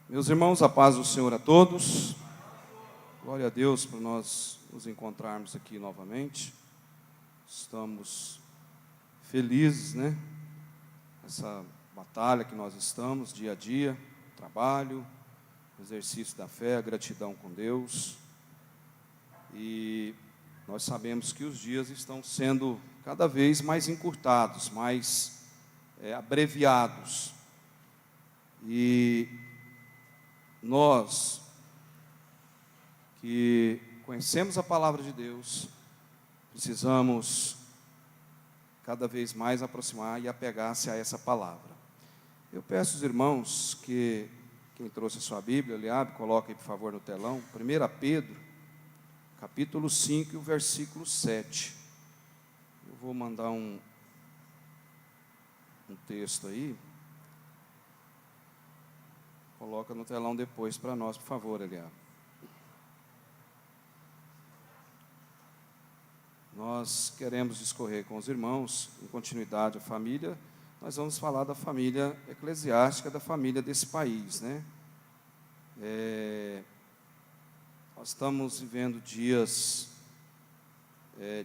Meus irmãos, a paz do Senhor a todos. Glória a Deus por nós nos encontrarmos aqui novamente. Estamos felizes, né? Essa batalha que nós estamos dia a dia, trabalho, exercício da fé, a gratidão com Deus. E nós sabemos que os dias estão sendo cada vez mais encurtados, mais abreviados. E nós que conhecemos a palavra de Deus, precisamos cada vez mais aproximar e apegar-se a essa palavra. Eu peço aos irmãos que, quem trouxe a sua Bíblia, Eliabe, coloca aí por favor no telão, 1 Pedro, capítulo 5 e o versículo 7. Eu vou mandar um texto aí. Coloca no telão depois para nós, por favor, Eliabe. Nós queremos discorrer com os irmãos, em continuidade a família, nós vamos falar da família eclesiástica, da família desse país, né? Nós estamos vivendo dias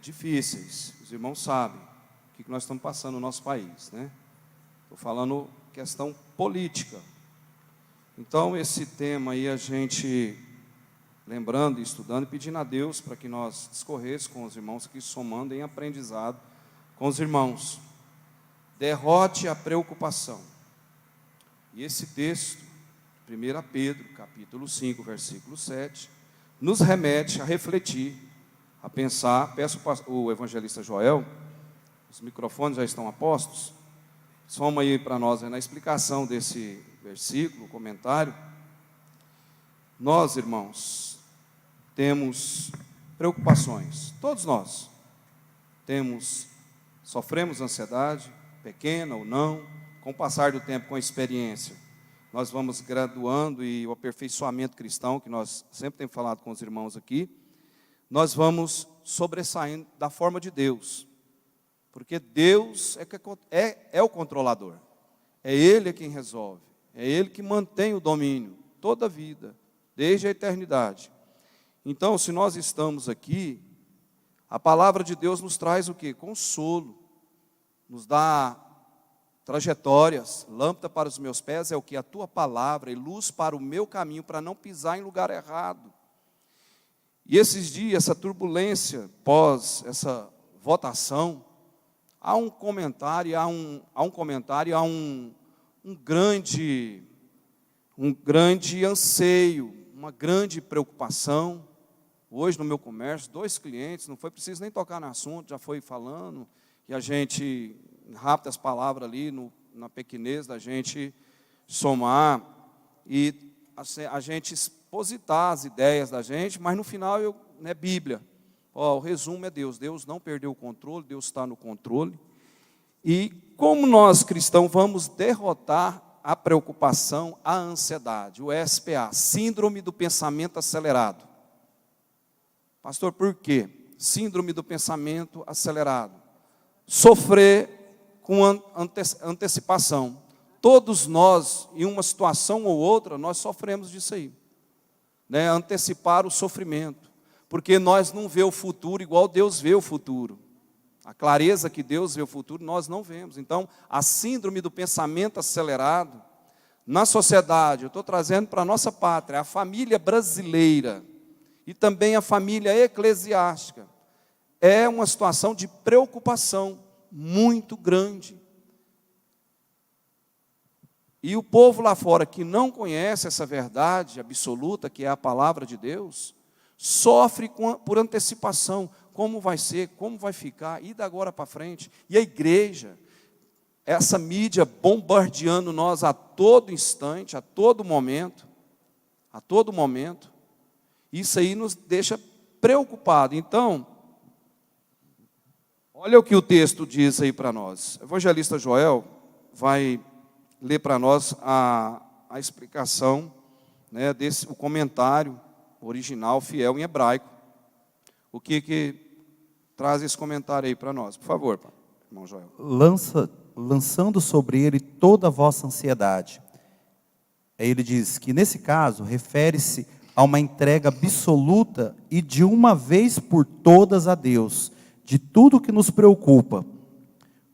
difíceis, os irmãos sabem o que nós estamos passando no nosso país, né? Estou falando questão política. Então, esse tema aí a gente, lembrando, estudando e pedindo a Deus para que nós discorrêssemos com os irmãos aqui, somando em aprendizado com os irmãos. Derrote a preocupação. E esse texto, 1 Pedro, capítulo 5, versículo 7, nos remete a refletir, a pensar. Peço o evangelista Joel, os microfones já estão a postos, soma aí para nós na explicação desse versículo, comentário. Nós, irmãos, temos preocupações, todos nós sofremos ansiedade, pequena ou não, com o passar do tempo, com a experiência, nós vamos graduando e o aperfeiçoamento cristão, que nós sempre temos falado com os irmãos aqui, nós vamos sobressaindo da forma de Deus, porque Deus é o controlador, é Ele quem resolve, é Ele que mantém o domínio toda a vida, desde a eternidade. Então, se nós estamos aqui, a palavra de Deus nos traz o quê? Consolo, nos dá trajetórias. Lâmpada para os meus pés é o que? A tua palavra, e luz para o meu caminho, para não pisar em lugar errado. E esses dias, essa turbulência pós essa votação, há um grande anseio, uma grande preocupação. Hoje no meu comércio, 2 clientes, não foi preciso nem tocar no assunto, já foi falando, e a gente rapta as palavras ali, na pequenez da gente somar, e a gente expositar as ideias da gente, mas no final é Bíblia. O resumo é Deus. Deus não perdeu o controle, Deus está no controle. E como nós cristãos vamos derrotar a preocupação, a ansiedade, o SPA, síndrome do pensamento acelerado. Pastor, por quê? Síndrome do pensamento acelerado. Sofrer com antecipação. Todos nós, em uma situação ou outra, nós sofremos disso aí. Né? Antecipar o sofrimento. Porque nós não vemos o futuro igual Deus vê o futuro. A clareza que Deus vê o futuro, nós não vemos. Então, a síndrome do pensamento acelerado, na sociedade, eu estou trazendo para a nossa pátria, a família brasileira, e também a família eclesiástica, é uma situação de preocupação muito grande. E o povo lá fora que não conhece essa verdade absoluta, que é a palavra de Deus, sofre por antecipação. Como vai ser, como vai ficar, e da agora para frente. E a igreja, essa mídia bombardeando nós a todo instante, a todo momento, isso aí nos deixa preocupados. Então, olha o que o texto diz aí para nós. O evangelista Joel vai ler para nós a explicação, né, o comentário original, fiel em hebraico. O que traz esse comentário aí para nós, por favor, irmão Joel. Lançando sobre ele toda a vossa ansiedade, Aí ele diz que nesse caso refere-se a uma entrega absoluta e de uma vez por todas a Deus, de tudo que nos preocupa,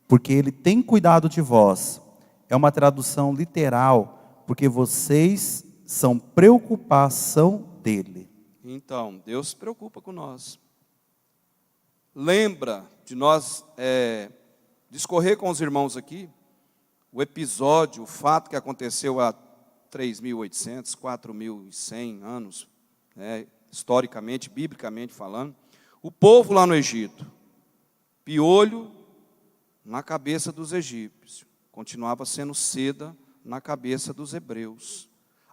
porque Ele tem cuidado de vós. É uma tradução literal, porque vocês são preocupação dEle. Então, Deus se preocupa com nós. Lembra de nós discorrer com os irmãos aqui, o episódio, o fato que aconteceu há 3.800, 4.100 anos, historicamente, biblicamente falando, o povo lá no Egito, piolho na cabeça dos egípcios, continuava sendo seda na cabeça dos hebreus,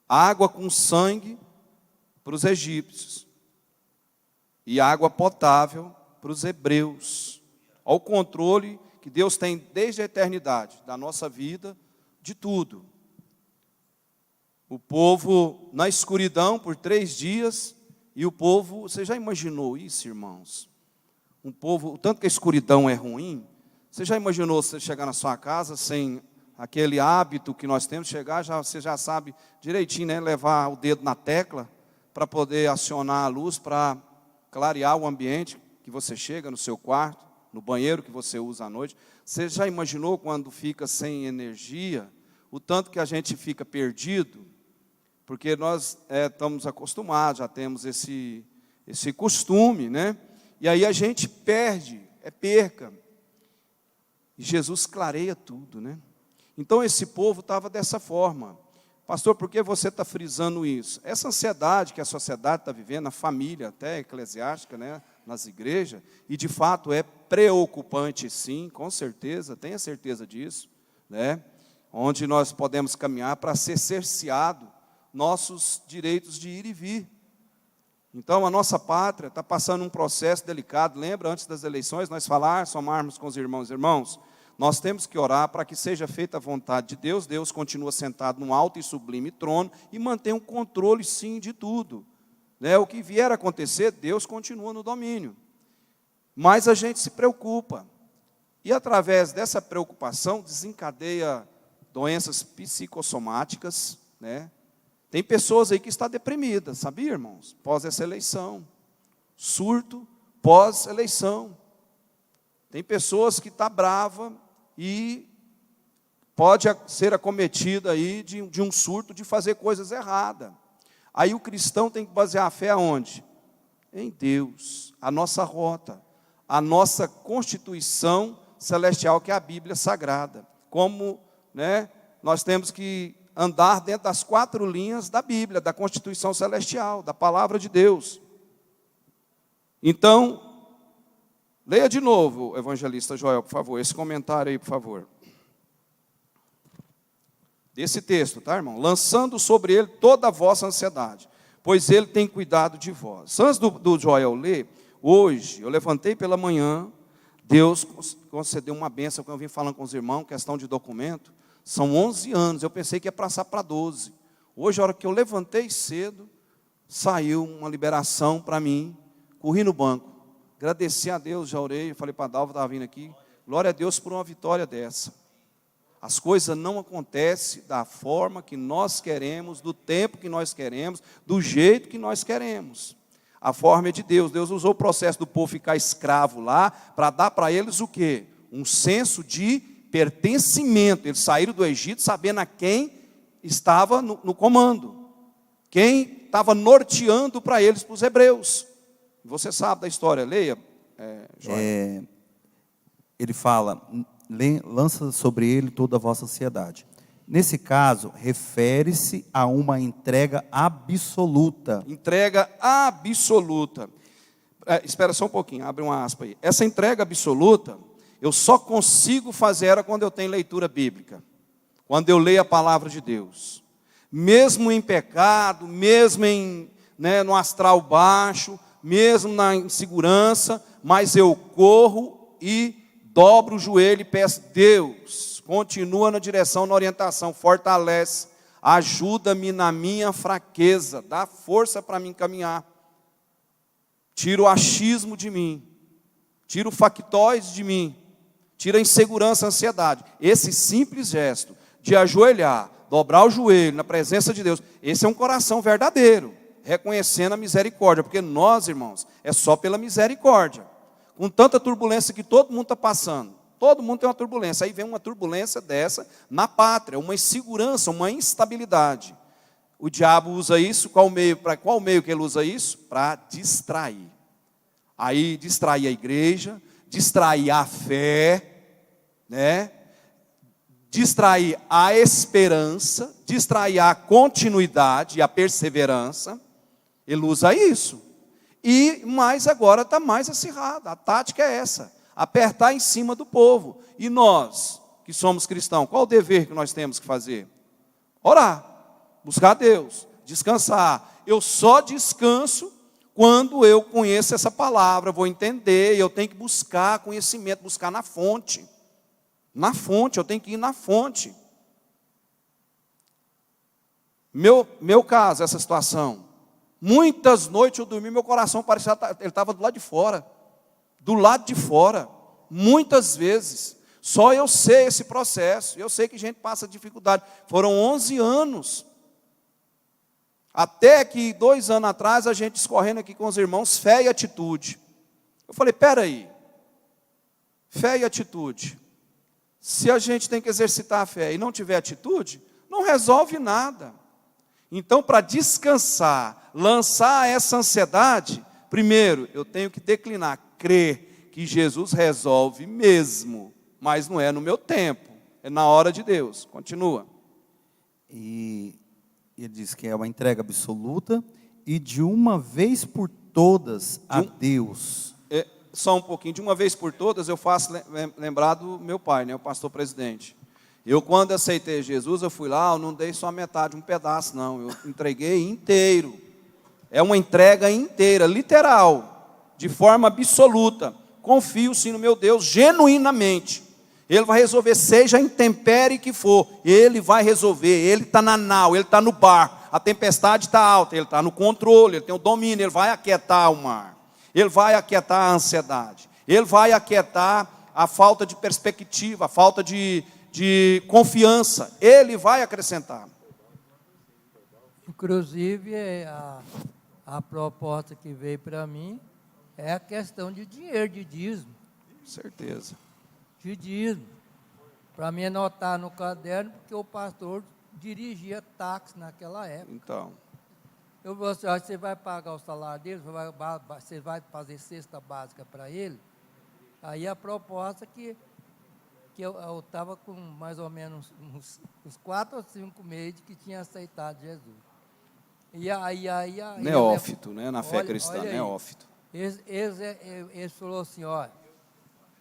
água com sangue para os egípcios, e água potável para os hebreus, ao controle que Deus tem desde a eternidade, da nossa vida, de tudo. O povo na escuridão por 3 dias, e o povo, você já imaginou isso, irmãos? Um povo, o tanto que a escuridão é ruim, você já imaginou você chegar na sua casa sem aquele hábito que nós temos, chegar, você já sabe direitinho, né? Levar o dedo na tecla para poder acionar a luz, para clarear o ambiente que você chega no seu quarto, no banheiro que você usa à noite. Você já imaginou quando fica sem energia, o tanto que a gente fica perdido? Porque nós estamos acostumados, já temos esse costume, né? E aí a gente perde, perca. E Jesus clareia tudo, né? Então esse povo estava dessa forma. Pastor, por que você está frisando isso? Essa ansiedade que a sociedade está vivendo, a família até eclesiástica, né, nas igrejas, e de fato é preocupante sim, com certeza, tenha certeza disso, né? Onde nós podemos caminhar para ser cerceado nossos direitos de ir e vir. Então a nossa pátria está passando um processo delicado. Lembra, antes das eleições, nós somarmos com os irmãos, nós temos que orar para que seja feita a vontade de Deus. Deus continua sentado num alto e sublime trono e mantém um controle, sim, de tudo, né? O que vier a acontecer, Deus continua no domínio. Mas a gente se preocupa. E através dessa preocupação, desencadeia doenças psicossomáticas, né? Tem pessoas aí que estão deprimidas, sabia, irmãos? Pós essa eleição. Surto pós-eleição. Tem pessoas que estão bravas e pode ser acometida aí de um surto de fazer coisas erradas. Aí o cristão tem que basear a fé aonde? Em Deus, a nossa rota, a nossa constituição celestial, que é a Bíblia Sagrada. Como, né, nós temos que andar dentro das 4 linhas da Bíblia, da Constituição Celestial, da Palavra de Deus. Então, leia de novo, evangelista Joel, por favor, esse comentário aí, por favor. Desse texto, tá, irmão? Lançando sobre ele toda a vossa ansiedade, pois ele tem cuidado de vós. Antes do Joel ler, hoje, eu levantei pela manhã, Deus concedeu uma bênção, quando eu vim falando com os irmãos, questão de documento. São 11 anos, eu pensei que ia passar para 12. Hoje, a hora que eu levantei cedo, saiu uma liberação para mim, corri no banco, agradeci a Deus, já orei, falei para a Dalva, estava vindo aqui, glória a Deus por uma vitória dessa. As coisas não acontecem da forma que nós queremos, do tempo que nós queremos, do jeito que nós queremos. A forma é de Deus. Deus usou o processo do povo ficar escravo lá, para dar para eles o quê? Um senso de pertencimento. Eles saíram do Egito sabendo a quem estava no comando, quem estava norteando para eles, para os hebreus. Você sabe da história, leia, Joel. Ele fala, lança sobre ele toda a vossa ansiedade. Nesse caso, refere-se a uma entrega absoluta. Entrega absoluta. Espera só um pouquinho, abre uma aspa aí. Essa entrega absoluta, eu só consigo fazer ela quando eu tenho leitura bíblica. Quando eu leio a palavra de Deus. Mesmo em pecado, mesmo no astral baixo, mesmo na insegurança, mas eu corro e dobro o joelho e peço, Deus, continua na direção, na orientação, fortalece, ajuda-me na minha fraqueza, dá força para mim caminhar. Tira o achismo de mim, tira o factóide de mim, tira a insegurança, a ansiedade. Esse simples gesto de ajoelhar, dobrar o joelho na presença de Deus. Esse é um coração verdadeiro, reconhecendo a misericórdia, porque nós, irmãos, é só pela misericórdia. Com tanta turbulência que todo mundo está passando, todo mundo tem uma turbulência, aí vem uma turbulência dessa na pátria, uma insegurança, uma instabilidade. O diabo usa isso, para qual meio que ele usa isso? Para distrair. Aí distrair a igreja, distrair a fé, né? Distrair a esperança, distrair a continuidade e a perseverança. Ele usa isso. E mais agora está mais acirrado. A tática é essa: apertar em cima do povo. E nós, que somos cristãos, qual o dever que nós temos que fazer? Orar, buscar Deus, descansar. Eu só descanso quando eu conheço essa palavra, vou entender, eu tenho que buscar conhecimento, buscar na fonte. Na fonte, eu tenho que ir na fonte. Meu caso, essa situação. Muitas noites eu dormi, meu coração parecia, ele estava do lado de fora. Do lado de fora. Muitas vezes. Só eu sei esse processo. Eu sei que gente passa dificuldade. Foram 11 anos. Até que 2 anos atrás, a gente discorrendo aqui com os irmãos, fé e atitude. Eu falei, peraí. Fé e atitude. Se a gente tem que exercitar a fé e não tiver atitude, não resolve nada. Então, para descansar, lançar essa ansiedade, primeiro, eu tenho que declinar, crer que Jesus resolve mesmo, mas não é no meu tempo, é na hora de Deus. Continua. E ele diz que é uma entrega absoluta e de uma vez por todas a Deus. Só um pouquinho, de uma vez por todas, eu faço lembrar do meu pai, né, o pastor presidente. Eu, quando aceitei Jesus, eu fui lá, eu não dei só metade, um pedaço, não. Eu entreguei inteiro. É uma entrega inteira, literal, de forma absoluta. Confio sim no meu Deus, genuinamente. Ele vai resolver, seja a intempérie que for, Ele vai resolver. Ele está na nau, Ele está no barco, a tempestade está alta, Ele está no controle, Ele tem o domínio, Ele vai aquietar o mar. Ele vai aquietar a ansiedade. Ele vai aquietar a falta de perspectiva, a falta de confiança. Ele vai acrescentar. Inclusive, a proposta que veio para mim é a questão de dinheiro, de dízimo. Certeza. De dízimo. Para mim anotar no caderno, porque o pastor dirigia táxi naquela época. Então. Eu falei assim, você vai pagar o salário dele, você vai fazer cesta básica para ele. Aí a proposta que eu estava com mais ou menos uns 4 ou 5 meses que tinha aceitado Jesus. E aí Neófito, né? Na fé cristã, neófito. Eles falou assim, olha,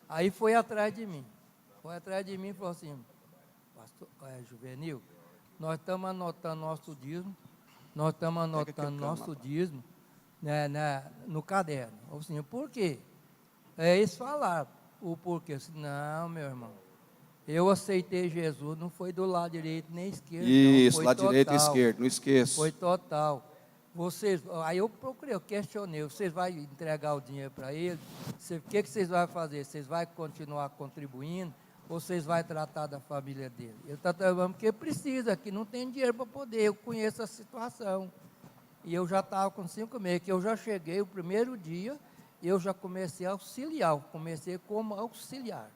aí foi atrás de mim. Foi atrás de mim e falou assim, pastor, Juvenil, nós estamos anotando nosso dízimo, nós estamos anotando nosso dízimo no caderno. Assim, por quê? Eles falaram o porquê. Assim, não, meu irmão, eu aceitei Jesus, não foi do lado direito nem esquerdo. Isso, não, lado direito e esquerdo, não esqueça. Foi total. Aí eu procurei, eu questionei, vocês vão entregar o dinheiro para ele? O que vocês vão fazer? Vocês vão continuar contribuindo? Ou vocês vão tratar da família dele? Ele está trabalhando porque precisa, que não tem dinheiro para poder. Eu conheço a situação. E eu já estava com 5 meses, que eu já cheguei o primeiro dia, eu já comecei a auxiliar, comecei como auxiliar.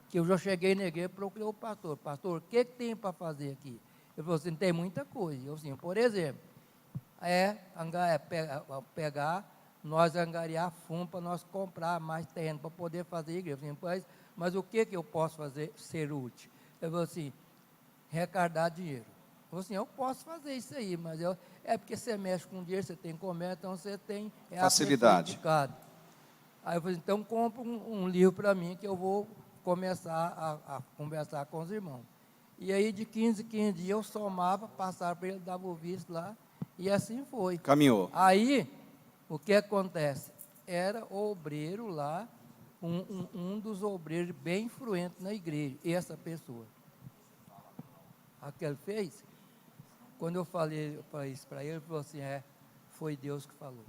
Que eu já cheguei na igreja e procurei o pastor. Pastor, o que tem para fazer aqui? Ele falou assim, tem muita coisa. Eu assim, por exemplo, pegar, nós angariar fundo para nós comprar mais terreno para poder fazer igreja. Eu assim, mas o que eu posso fazer ser útil? Eu falei assim, recardar dinheiro. Eu falei assim, eu posso fazer isso aí, mas é porque você mexe com dinheiro, você tem comércio, então você tem facilidade. Aí eu falei, então compra um livro para mim que eu vou começar a conversar com os irmãos. E aí de 15 dias eu somava, passava para ele, dava o visto lá, e assim foi. Caminhou. Aí, o que acontece? Era obreiro lá, um dos obreiros bem influentes na igreja, essa pessoa. Aquele fez, quando eu falei isso para ele falou assim, foi Deus que falou.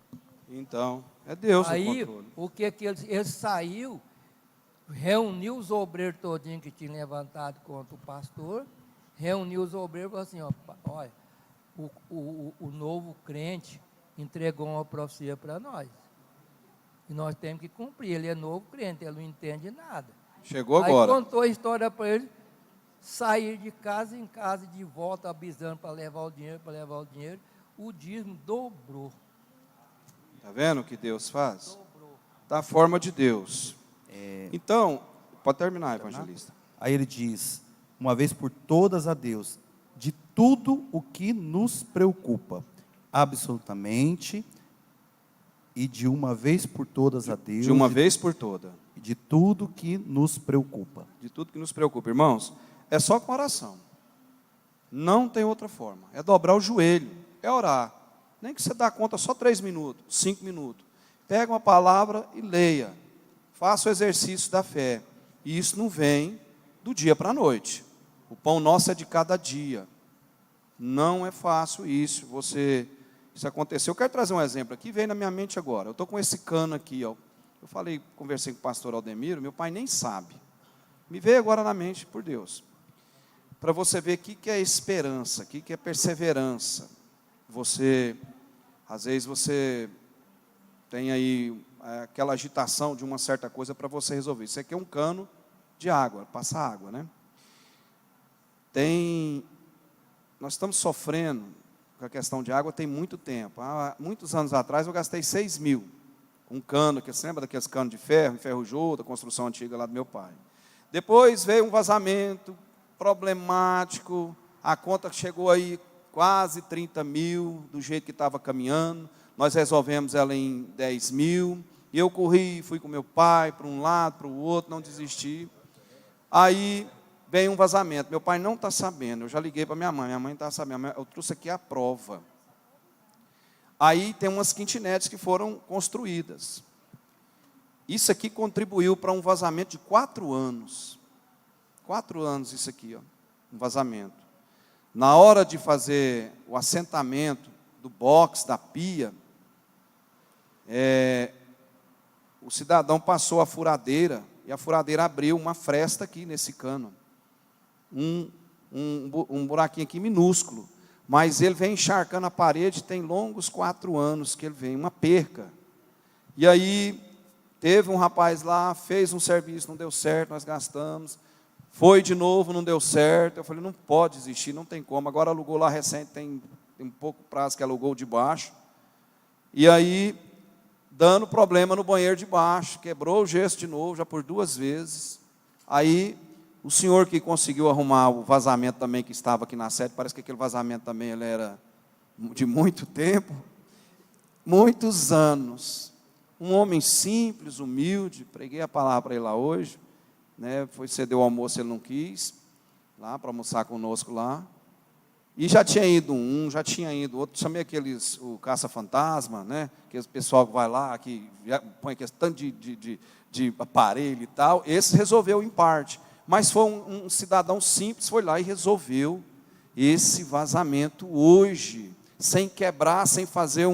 Então, é Deus o Aí, controle. o que ele saiu, reuniu os obreiros todinhos que tinham levantado contra o pastor, reuniu os obreiros e falou assim, ó, olha, o novo crente entregou uma profecia para nós. E nós temos que cumprir. Ele é novo crente, ele não entende nada. Chegou agora. Aí contou a história para ele, sair de casa em casa, de volta, avisando para levar o dinheiro, o dízimo dobrou. Está vendo o que Deus faz? Da forma de Deus. Então, pode terminar, evangelista. Aí ele diz, uma vez por todas a Deus, de tudo o que nos preocupa, absolutamente, e de uma vez por todas a Deus. De uma vez por toda. De tudo que nos preocupa. De tudo que nos preocupa. Irmãos, é só com oração. Não tem outra forma. É dobrar o joelho, é orar. Nem que você dá conta só 3 minutos, 5 minutos. Pega uma palavra e leia. Faça o exercício da fé. E isso não vem do dia para a noite. O pão nosso é de cada dia. Não é fácil isso. Isso aconteceu. Eu quero trazer um exemplo aqui, veio na minha mente agora. Eu estou com esse cano aqui, ó. Eu conversei com o pastor Aldemiro, meu pai nem sabe. Me veio agora na mente, por Deus. Para você ver o que é esperança, o que é perseverança. Às vezes você tem aí aquela agitação de uma certa coisa para você resolver. Isso aqui é um cano de água, passa água, né? Nós estamos sofrendo com a questão de água tem muito tempo. Há muitos anos atrás eu gastei 6 mil. Um cano, você lembra daqueles canos de ferro, enferrujou, da construção antiga lá do meu pai. Depois veio um vazamento problemático, a conta chegou aí quase 30 mil, do jeito que estava caminhando. Nós resolvemos ela em 10 mil, e eu fui com meu pai, para um lado, para o outro, não desisti. Aí vem um vazamento, meu pai não está sabendo, eu já liguei para minha mãe não está sabendo, eu trouxe aqui a prova. Aí tem umas kitnets que foram construídas. Isso aqui contribuiu para um vazamento de 4 anos. 4 anos isso aqui, ó, um vazamento. Na hora de fazer o assentamento do box, da pia, o cidadão passou a furadeira, e a furadeira abriu uma fresta aqui nesse cano. Um buraquinho aqui minúsculo. Mas ele vem encharcando a parede, tem longos 4 anos que ele vem, uma perca. E aí, teve um rapaz lá, fez um serviço, não deu certo, nós gastamos. Foi de novo, não deu certo. Eu falei, não pode existir, não tem como. Agora alugou lá recente, tem um pouco prazo que alugou de baixo. E aí, dando problema no banheiro de baixo, quebrou o gesso de novo, já por 2 vezes. Aí, o senhor que conseguiu arrumar o vazamento também que estava aqui na sede, parece que aquele vazamento também ele era de muito tempo, muitos anos. Um homem simples, humilde, preguei a palavra para ele lá hoje, né, foi ceder o almoço, ele não quis, lá para almoçar conosco lá. E já tinha ido já tinha ido outro, chamei o caça-fantasma, né, aquele pessoal que vai lá, que põe aquele tanto de aparelho e tal, esse resolveu em parte. Mas foi um cidadão simples, foi lá e resolveu esse vazamento hoje, sem quebrar, sem fazer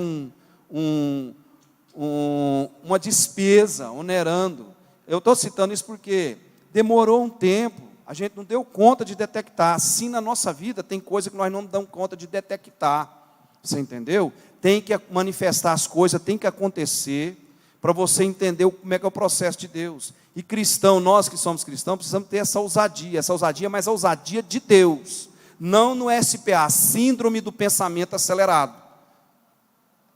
uma despesa, onerando. Eu estou citando isso porque demorou um tempo, a gente não deu conta de detectar. Assim na nossa vida tem coisa que nós não damos conta de detectar. Você entendeu? Tem que manifestar as coisas, tem que acontecer, para você entender como é que é o processo de Deus. E cristão, nós que somos cristãos, precisamos ter essa ousadia, mas a ousadia de Deus, não no SPA, síndrome do pensamento acelerado.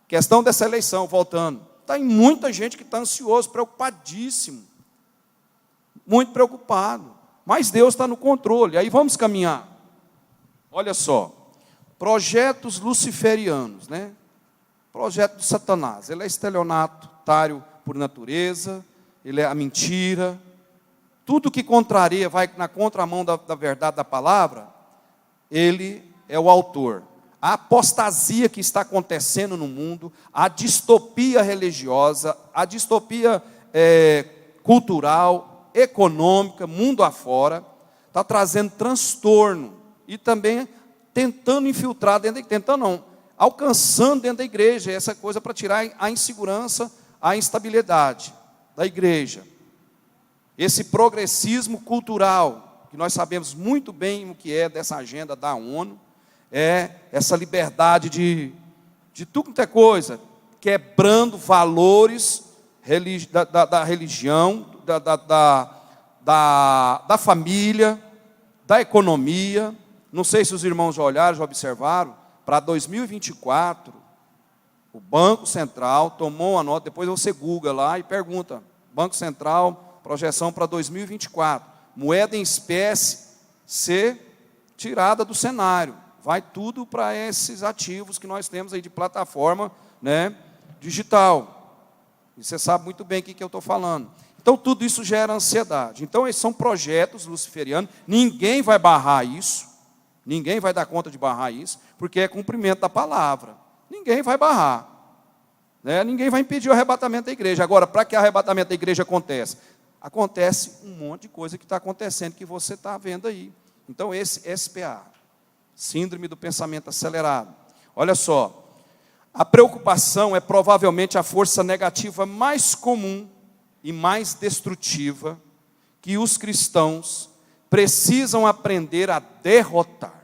Questão dessa eleição, voltando, tem muita gente que está ansioso, preocupadíssimo, muito preocupado, mas Deus está no controle. Aí vamos caminhar. Olha só, projetos luciferianos, né? Projeto de Satanás, ele é estelionatário por natureza, ele é a mentira, tudo que contraria, vai na contramão da verdade da palavra, ele é o autor. A apostasia que está acontecendo no mundo, a distopia religiosa, a distopia cultural, econômica, mundo afora, está trazendo transtorno e também tentando infiltrar alcançando dentro da igreja essa coisa para tirar a insegurança, a instabilidade da igreja. Esse progressismo cultural, que nós sabemos muito bem o que é dessa agenda da ONU, é essa liberdade de tudo quanto é coisa, quebrando valores da religião, da família, da economia. Não sei se os irmãos já olharam, já observaram, para 2024, o Banco Central tomou uma nota, depois você google lá e pergunta, Banco Central, projeção para 2024, moeda em espécie ser tirada do cenário, vai tudo para esses ativos que nós temos aí de plataforma, né, digital, e você sabe muito bem o que eu estou falando. Então tudo isso gera ansiedade. Então esses são projetos luciferianos, ninguém vai barrar isso, ninguém vai dar conta de barrar isso, porque é cumprimento da palavra. Ninguém vai barrar, né? Ninguém vai impedir o arrebatamento da igreja. Agora, para que o arrebatamento da igreja aconteça? Acontece um monte de coisa que está acontecendo, que você está vendo aí. Então, esse SPA, síndrome do pensamento acelerado. Olha só, a preocupação é provavelmente a força negativa mais comum e mais destrutiva que os cristãos precisam aprender a derrotar.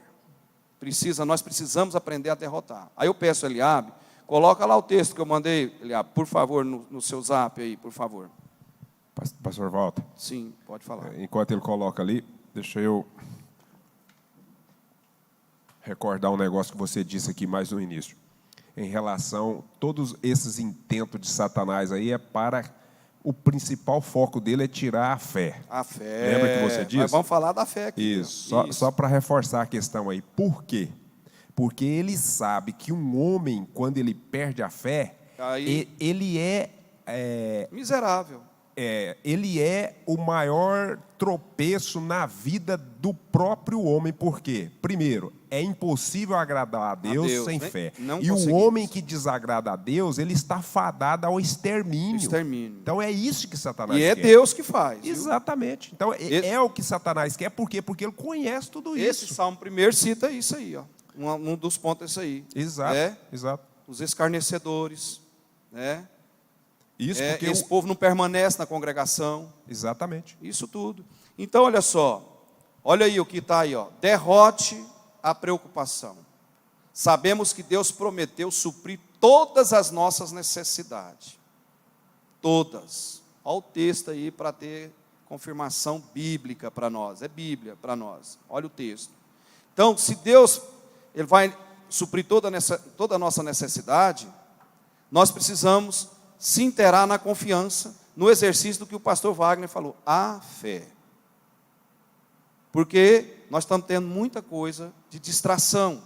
Nós precisamos aprender a derrotar. Aí eu peço, Eliabe, coloca lá o texto que eu mandei, Eliabe, por favor, no seu zap aí, por favor. Pastor Walter. Sim, pode falar. Enquanto ele coloca ali, deixa eu recordar um negócio que você disse aqui mais no início. Em relação, todos esses intentos de Satanás aí é para... O principal foco dele é tirar a fé. A fé. Lembra que você disse? Mas vamos falar da fé aqui. Isso. Só para reforçar a questão aí. Por quê? Porque ele sabe que um homem, quando ele perde a fé, ele é miserável. Ele é o maior tropeço na vida do próprio homem. Por quê? Primeiro, é impossível agradar a Deus sem fé. E o homem que desagrada a Deus, ele está fadado ao extermínio. Então é isso que Satanás quer. E é Deus que faz. Exatamente. Então é o que Satanás quer. Por quê? Porque ele conhece tudo isso. Esse Salmo 1 cita isso aí. Ó. Um dos pontos é isso aí. Exato. Exato. Os escarnecedores, né? Isso porque esse povo não permanece na congregação. Exatamente. Isso tudo. Então, olha só. Olha aí o que está aí. Ó. Derrote a preocupação. Sabemos que Deus prometeu suprir todas as nossas necessidades. Todas. Olha o texto aí para ter confirmação bíblica para nós. É Bíblia para nós. Olha o texto. Então, se Deus ele vai suprir toda a nossa necessidade, nós precisamos se inteirar na confiança, no exercício do que o pastor Wagner falou, a fé. Porque nós estamos tendo muita coisa de distração,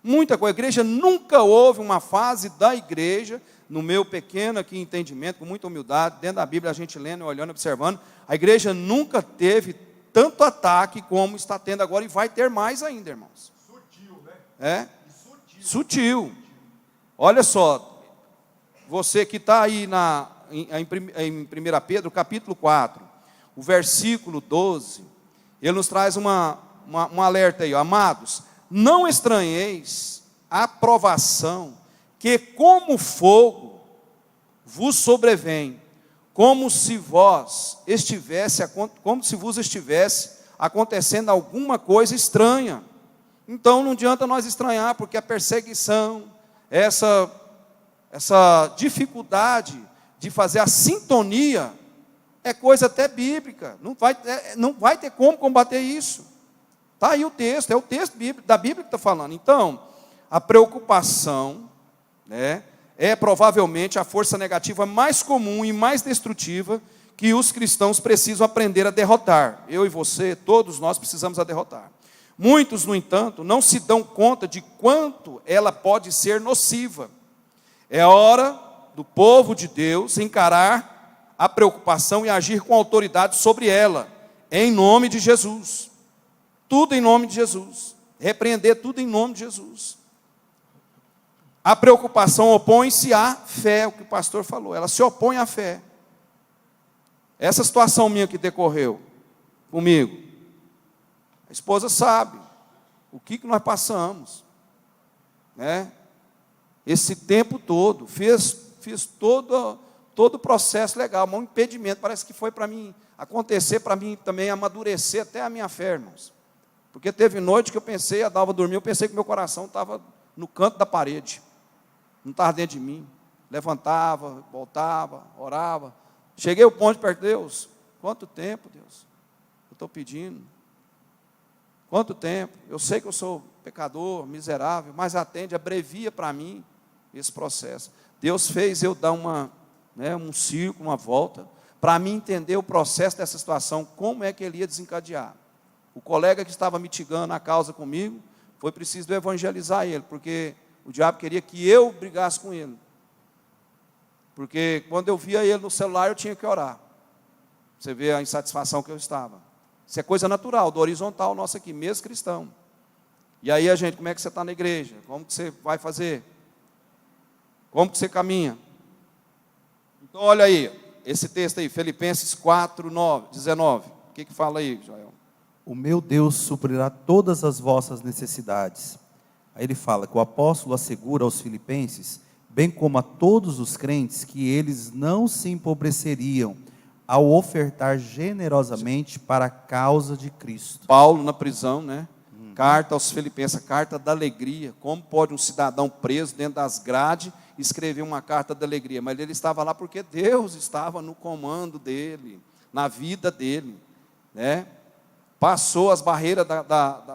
muita coisa. A igreja nunca houve uma fase da igreja, no meu pequeno aqui entendimento, com muita humildade, dentro da Bíblia a gente lendo, olhando, observando, a igreja nunca teve tanto ataque como está tendo agora e vai ter mais ainda, irmãos. Sutil, né? Sutil. Olha só, você que está aí em 1 Pedro, capítulo 4, o versículo 12, ele nos traz um alerta aí, ó. Amados, não estranheis a provação que como fogo vos sobrevém, como se vos estivesse acontecendo alguma coisa estranha. Então não adianta nós estranhar, porque a perseguição, essa dificuldade de fazer a sintonia é coisa até bíblica. Não vai ter como combater isso. Está aí o texto, é o texto da Bíblia que está falando. Então, a preocupação, né, é provavelmente a força negativa mais comum e mais destrutiva que os cristãos precisam aprender a derrotar. Eu e você, todos nós precisamos a derrotar. Muitos, no entanto, não se dão conta de quanto ela pode ser nociva. É hora do povo de Deus encarar a preocupação e agir com autoridade sobre ela, em nome de Jesus. Tudo em nome de Jesus. Repreender tudo em nome de Jesus. A preocupação opõe-se à fé, o que o pastor falou. Ela se opõe à fé. Essa situação minha que decorreu comigo, a esposa sabe o que nós passamos, né? Esse tempo todo, fez todo todo o processo legal, mas um impedimento, parece que foi para mim acontecer, para mim também amadurecer até a minha fé, irmãos. Porque teve noite que eu pensei, a Dalva dormiu, eu pensei que meu coração estava no canto da parede, não estava dentro de mim. Levantava, voltava, orava. Cheguei ao ponto perto de Deus. Quanto tempo, Deus? Eu estou pedindo. Quanto tempo? Eu sei que eu sou pecador, miserável, mas atende, abrevia para mim esse processo. Deus fez eu dar um círculo, uma volta, para mim entender o processo dessa situação, como é que ele ia desencadear. O colega que estava mitigando a causa comigo, foi preciso evangelizar ele, porque o diabo queria que eu brigasse com ele. Porque quando eu via ele no celular, eu tinha que orar. Você vê a insatisfação que eu estava. Isso é coisa natural, do horizontal nosso aqui, mesmo cristão. E aí a gente, como é que você está na igreja? Como que você vai fazer? Como que você caminha? Então olha aí, esse texto aí, Filipenses 4, 19. O que fala aí, Joel? O meu Deus suprirá todas as vossas necessidades. Aí ele fala que o apóstolo assegura aos filipenses, bem como a todos os crentes, que eles não se empobreceriam ao ofertar generosamente para a causa de Cristo. Paulo na prisão, né? Carta aos filipenses, carta da alegria. Como pode um cidadão preso dentro das grades escrever uma carta da alegria? Mas ele estava lá porque Deus estava no comando dele, na vida dele, né? Passou as barreiras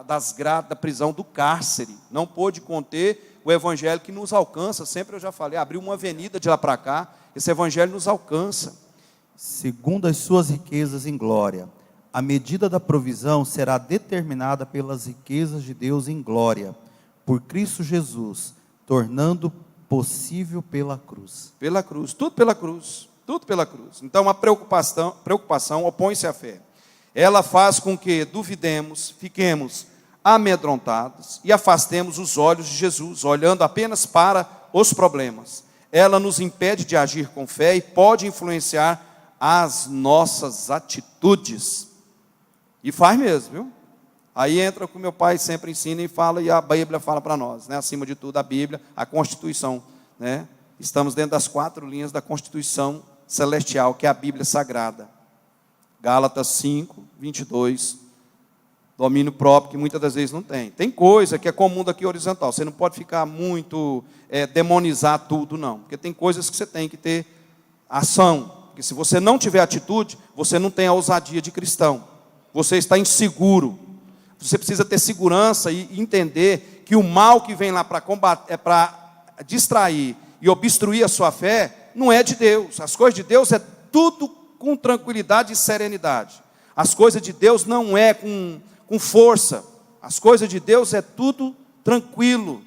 das grades da prisão, do cárcere, não pôde conter o evangelho que nos alcança. Sempre eu já falei, abriu uma avenida de lá para cá, esse evangelho nos alcança. Segundo as suas riquezas em glória, a medida da provisão será determinada pelas riquezas de Deus em glória, por Cristo Jesus, tornando possível pela cruz. Pela cruz, tudo pela cruz, tudo pela cruz. Então a preocupação opõe-se à fé. Ela faz com que duvidemos, fiquemos amedrontados e afastemos os olhos de Jesus, olhando apenas para os problemas. Ela nos impede de agir com fé e pode influenciar as nossas atitudes. E faz mesmo, viu? Aí entra o que meu pai sempre ensina e fala, e a Bíblia fala para nós, né? Acima de tudo, a Bíblia, a Constituição, né? Estamos dentro das 4 linhas da Constituição celestial, que é a Bíblia Sagrada. Gálatas 5, 22, domínio próprio, que muitas das vezes não tem. Tem coisa que é comum daqui horizontal, você não pode ficar muito, demonizar tudo, não. Porque tem coisas que você tem que ter ação. Porque se você não tiver atitude, você não tem a ousadia de cristão. Você está inseguro. Você precisa ter segurança e entender que o mal que vem lá para combater, para distrair e obstruir a sua fé, não é de Deus. As coisas de Deus é tudo com tranquilidade e serenidade. As coisas de Deus não é com força. As coisas de Deus é tudo tranquilo.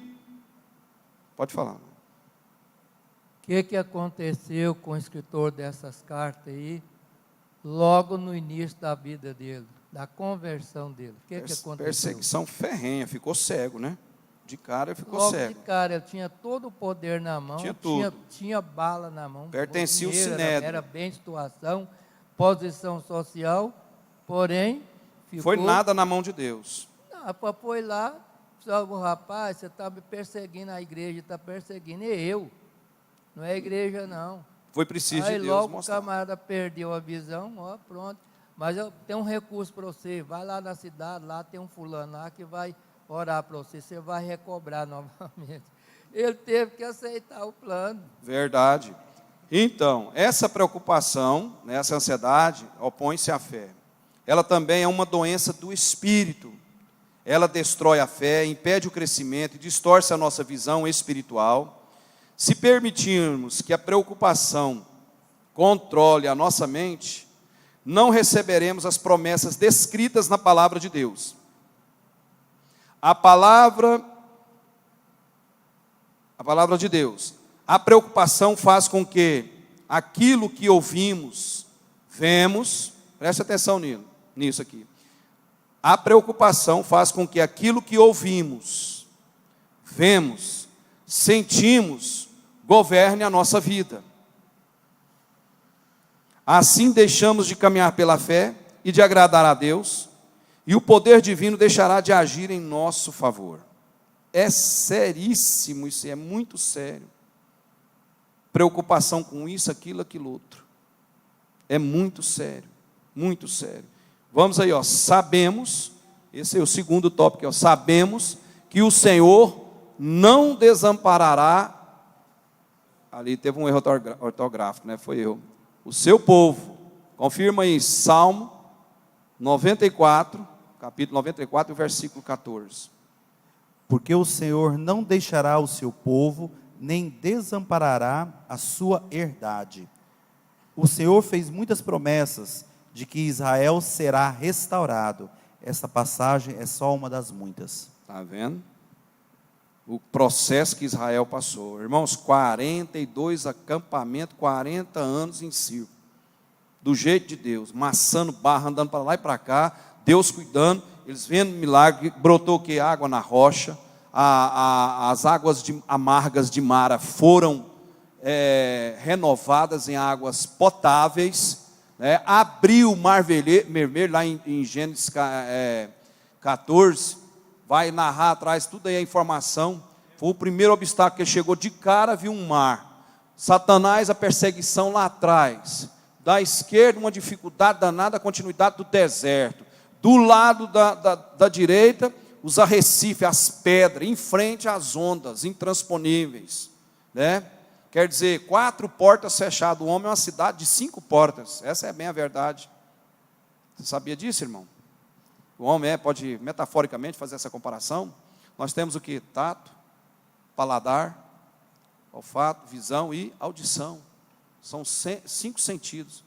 Pode falar. O que aconteceu com o escritor dessas cartas aí, logo no início da vida dele, da conversão dele? O que aconteceu? Perseguição ferrenha, ficou cego, né? De cara ele ficou logo cego. De cara, ele tinha todo o poder na mão, tinha tudo. Tinha bala na mão. Pertencia ao Sinédrio. Era bem situação, posição social, porém, ficou... Foi nada na mão de Deus. Não, foi lá, o rapaz, você está me perseguindo, a igreja está perseguindo, e eu. Não é a igreja, não. Foi preciso aí de Deus logo mostrar. O camarada perdeu a visão, ó, pronto. Mas eu tenho um recurso para você, vai lá na cidade, lá tem um fulano lá que vai orar para você, você vai recobrar novamente. Ele teve que aceitar o plano. Verdade. Então, essa preocupação, né, essa ansiedade, opõe-se à fé. Ela também é uma doença do espírito. Ela destrói a fé, impede o crescimento e distorce a nossa visão espiritual. Se permitirmos que a preocupação controle a nossa mente, não receberemos as promessas descritas na palavra de Deus. A palavra de Deus. A preocupação faz com que aquilo que ouvimos, vemos, preste atenção nisso aqui. A preocupação faz com que aquilo que ouvimos, vemos, sentimos, governe a nossa vida. Assim deixamos de caminhar pela fé e de agradar a Deus, e o poder divino deixará de agir em nosso favor. É seríssimo, isso é muito sério. preocupação com isso, aquilo, aquilo outro. É muito sério, muito sério. Vamos aí, ó, sabemos, esse é o segundo tópico, ó, sabemos que o Senhor não desamparará, ali teve um erro ortográfico, né? Foi eu. O seu povo, confirma aí, Salmo 94, capítulo 94, versículo 14. Porque o Senhor não deixará o seu povo, nem desamparará a sua herdade. O Senhor fez muitas promessas de que Israel será restaurado. Essa passagem é só uma das muitas. Está vendo? O processo que Israel passou. Irmãos, 42 acampamentos, 40 anos em círculo. Do jeito de Deus, maçando barra, andando para lá e para cá, Deus cuidando, eles vendo milagre, brotou o que? Água na rocha, as águas amargas de Mara foram renovadas em águas potáveis, né? Abriu o mar vermelho, lá em Gênesis 14, vai narrar atrás, tudo aí a informação, foi o primeiro obstáculo que ele chegou de cara, viu um mar, Satanás, a perseguição lá atrás, da esquerda uma dificuldade danada, a continuidade do deserto, do lado da direita, os arrecifes, as pedras, em frente às ondas intransponíveis, né? Quer dizer, 4 portas fechadas, o homem é uma cidade de 5 portas, essa é bem a verdade. Você sabia disso, irmão? O homem pode metaforicamente fazer essa comparação. Nós temos o que? Tato, paladar, olfato, visão e audição. São 5 sentidos.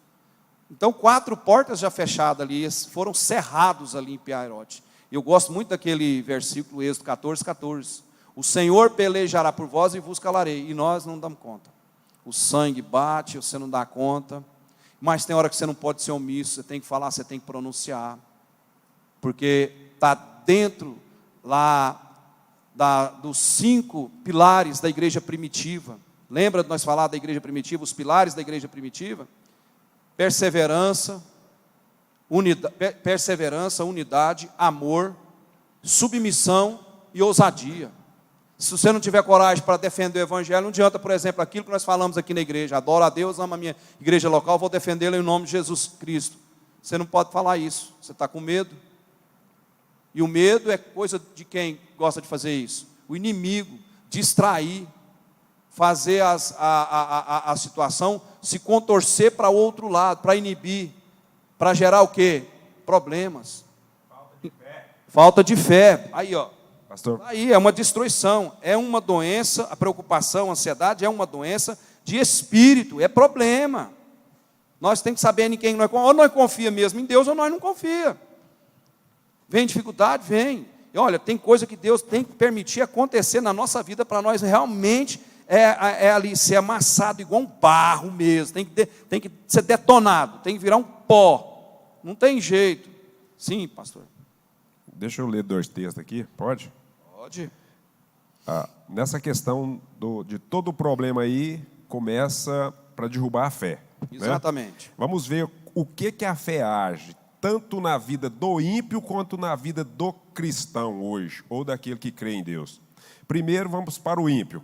Então 4 portas já fechadas ali, foram cerrados ali em Piairote. Eu gosto muito daquele versículo, Êxodo 14, 14. O Senhor pelejará por vós e vos calarei. E nós não damos conta. O sangue bate, você não dá conta. Mas tem hora que você não pode ser omisso, você tem que falar, você tem que pronunciar. Porque está dentro lá dos 5 pilares da igreja primitiva. Lembra de nós falar da igreja primitiva, os pilares da igreja primitiva? Perseverança, unidade, amor, submissão e ousadia. Se você não tiver coragem para defender o evangelho, não adianta, por exemplo, aquilo que nós falamos aqui na igreja, adoro a Deus, amo a minha igreja local, vou defendê-la em nome de Jesus Cristo. Você não pode falar isso, você está com medo. E o medo é coisa de quem gosta de fazer isso? O inimigo, distrair, fazer a situação se contorcer para o outro lado, para inibir, para gerar o quê? Problemas. Falta de fé. Aí, ó. Pastor. Aí é uma destruição, é uma doença, a preocupação, a ansiedade é uma doença de espírito, é problema. Nós temos que saber em quem nós confiamos, ou nós confiamos mesmo em Deus, ou nós não confiamos. Vem dificuldade? Vem. E olha, tem coisa que Deus tem que permitir acontecer na nossa vida para nós realmente ali ser amassado igual um barro mesmo, tem que ser detonado, tem que virar um pó, não tem jeito. Sim, pastor. Deixa eu ler 2 textos aqui, pode? Pode. Nessa questão de todo o problema aí, começa para derrubar a fé. Exatamente. Né? Vamos ver o que a fé age, tanto na vida do ímpio, quanto na vida do cristão hoje, ou daquele que crê em Deus. Primeiro, vamos para o ímpio.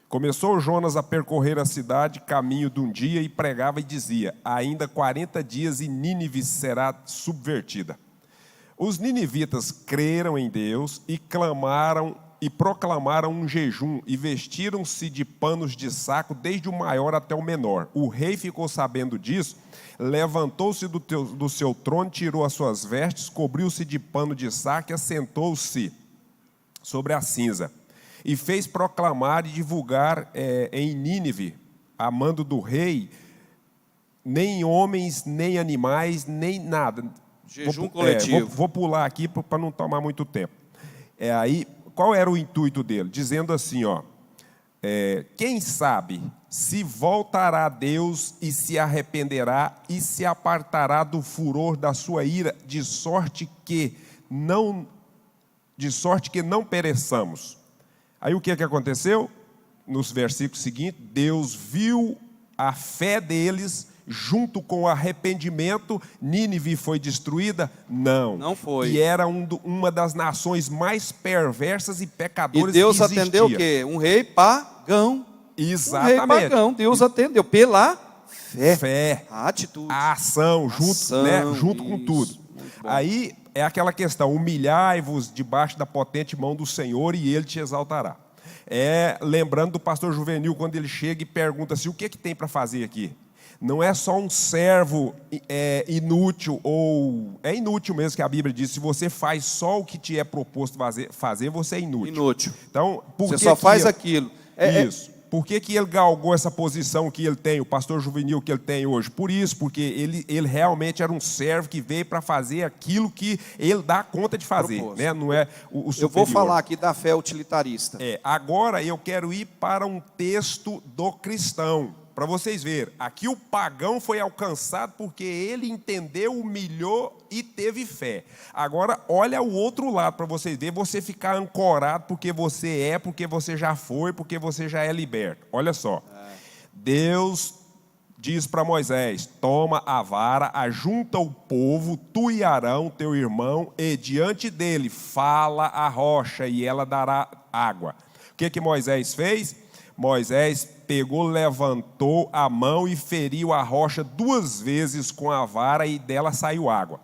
Começou Jonas a percorrer a cidade, caminho de um dia, e pregava e dizia: ainda 40 dias e Nínive será subvertida. Os ninivitas creram em Deus e clamaram e proclamaram um jejum e vestiram-se de panos de saco, desde o maior até o menor. O rei ficou sabendo disso, levantou-se do seu trono, tirou as suas vestes, cobriu-se de pano de saco e assentou-se sobre a cinza. E fez proclamar e divulgar em Nínive, a mando do rei, nem homens, nem animais, nem nada. Jejum coletivo. Vou pular aqui para não tomar muito tempo. Aí, qual era o intuito dele? Dizendo assim, ó, quem sabe se voltará a Deus e se arrependerá e se apartará do furor da sua ira, de sorte que não pereçamos. Aí o que aconteceu? Nos versículos seguintes, Deus viu a fé deles junto com o arrependimento. Nínive foi destruída? Não. Não foi. E era uma das nações mais perversas e pecadoras que existia. E Deus atendeu o quê? Um rei pagão. Exatamente. Um rei pagão, Deus atendeu pela fé. A atitude. A ação, junto com tudo. Aí é aquela questão, humilhai-vos debaixo da potente mão do Senhor e Ele te exaltará. Lembrando do pastor Juvenil, quando ele chega e pergunta assim, o que tem para fazer aqui? Não é só um servo inútil, ou é inútil mesmo que a Bíblia diz, se você faz só o que te é proposto fazer, você é inútil. Então, você só faz aquilo. Isso. Por que ele galgou essa posição que ele tem, o pastor Juvenil que ele tem hoje? Por isso, porque ele realmente era um servo que veio para fazer aquilo que ele dá conta de fazer. Né? Não é o superior. Eu vou falar aqui da fé utilitarista. Agora eu quero ir para um texto do cristão. Para vocês verem, aqui o pagão foi alcançado porque ele entendeu, humilhou e teve fé. Agora, olha o outro lado para vocês verem, você ficar ancorado porque você já foi, porque você já é liberto. Olha só, Deus diz para Moisés, toma a vara, ajunta o povo, tu e Arão, teu irmão, e diante dele fala a rocha e ela dará água. O que Moisés fez? Moisés pegou, levantou a mão e feriu a rocha 2 vezes com a vara e dela saiu água.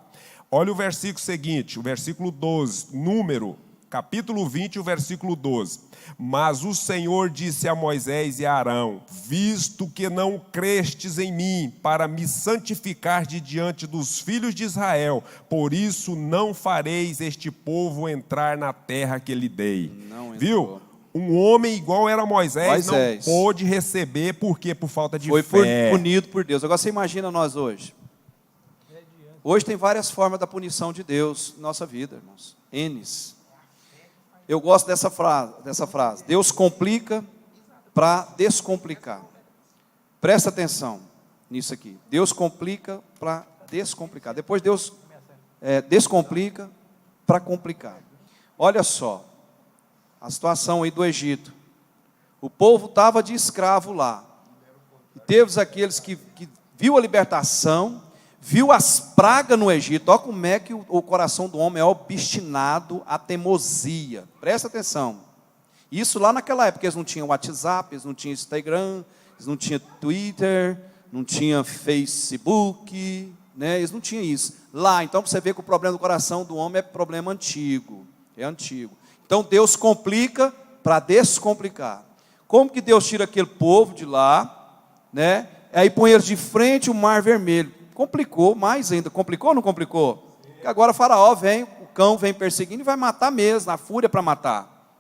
Olha o versículo seguinte, o versículo 12, Número, capítulo 20, o versículo 12. Mas o Senhor disse a Moisés e a Arão, visto que não crestes em mim para me santificar de diante dos filhos de Israel, por isso não fareis este povo entrar na terra que lhe dei. Viu? Um homem igual era Moisés não pôde receber, por quê? Por falta de fé. Foi punido por Deus. Agora você imagina nós hoje. Hoje tem várias formas da punição de Deus na nossa vida, irmãos. N's. Eu gosto dessa frase. Deus complica para descomplicar. Presta atenção nisso aqui. Deus complica para descomplicar. Depois Deus descomplica para complicar. Olha só. A situação aí do Egito. O povo estava de escravo lá. E teve aqueles que viu a libertação, viu as pragas no Egito. Olha como é que o coração do homem é obstinado à teimosia. Presta atenção. Isso lá naquela época, eles não tinham WhatsApp, eles não tinham Instagram, eles não tinham Twitter, não tinham Facebook, né? Eles não tinham isso. Lá, então, você vê que o problema do coração do homem é problema antigo. É antigo. Então Deus complica para descomplicar. Como que Deus tira aquele povo de lá, né? Aí põe eles de frente ao Mar Vermelho. Complicou mais ainda. Complicou ou não complicou? Porque agora o faraó vem, o cão vem perseguindo e vai matar mesmo, na fúria para matar.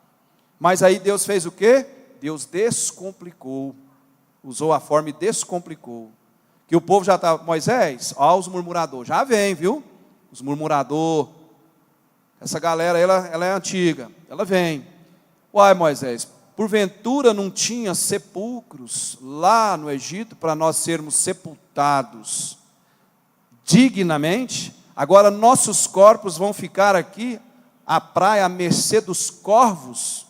Mas aí Deus fez o quê? Deus descomplicou. Usou a forma e descomplicou. Que o povo já estava, Moisés, ó os murmuradores. Já vem, viu? Os murmuradores. Essa galera, ela é antiga, ela vem. Uai, Moisés, porventura não tinha sepulcros lá no Egito para nós sermos sepultados dignamente? Agora nossos corpos vão ficar aqui à praia à mercê dos corvos?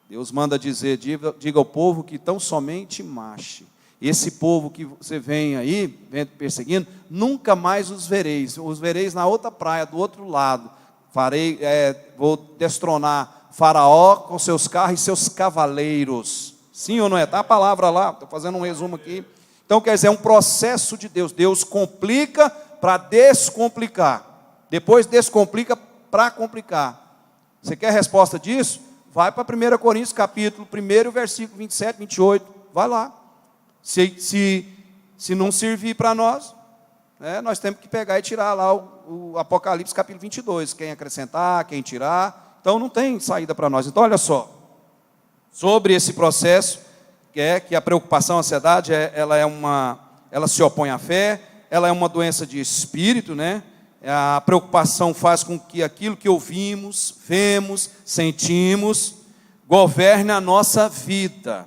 Deus manda dizer, diga ao povo que tão somente marche. Esse povo que você vem aí, vem perseguindo, nunca mais os vereis na outra praia, do outro lado. Vou destronar Faraó com seus carros e seus cavaleiros. Sim ou não é? Está a palavra lá, estou fazendo um resumo aqui. Então, quer dizer, é um processo de Deus. Deus complica para descomplicar. Depois descomplica para complicar. Você quer a resposta disso? Vai para 1 Coríntios, capítulo 1, versículo 27, 28. Vai lá. Se não servir para nós, nós temos que pegar e tirar lá o Apocalipse capítulo 22, quem acrescentar, quem tirar, então não tem saída para nós. Então olha só, sobre esse processo, que a preocupação, a ansiedade, ela se opõe à fé, ela é uma doença de espírito, né? A preocupação faz com que aquilo que ouvimos, vemos, sentimos, governe a nossa vida.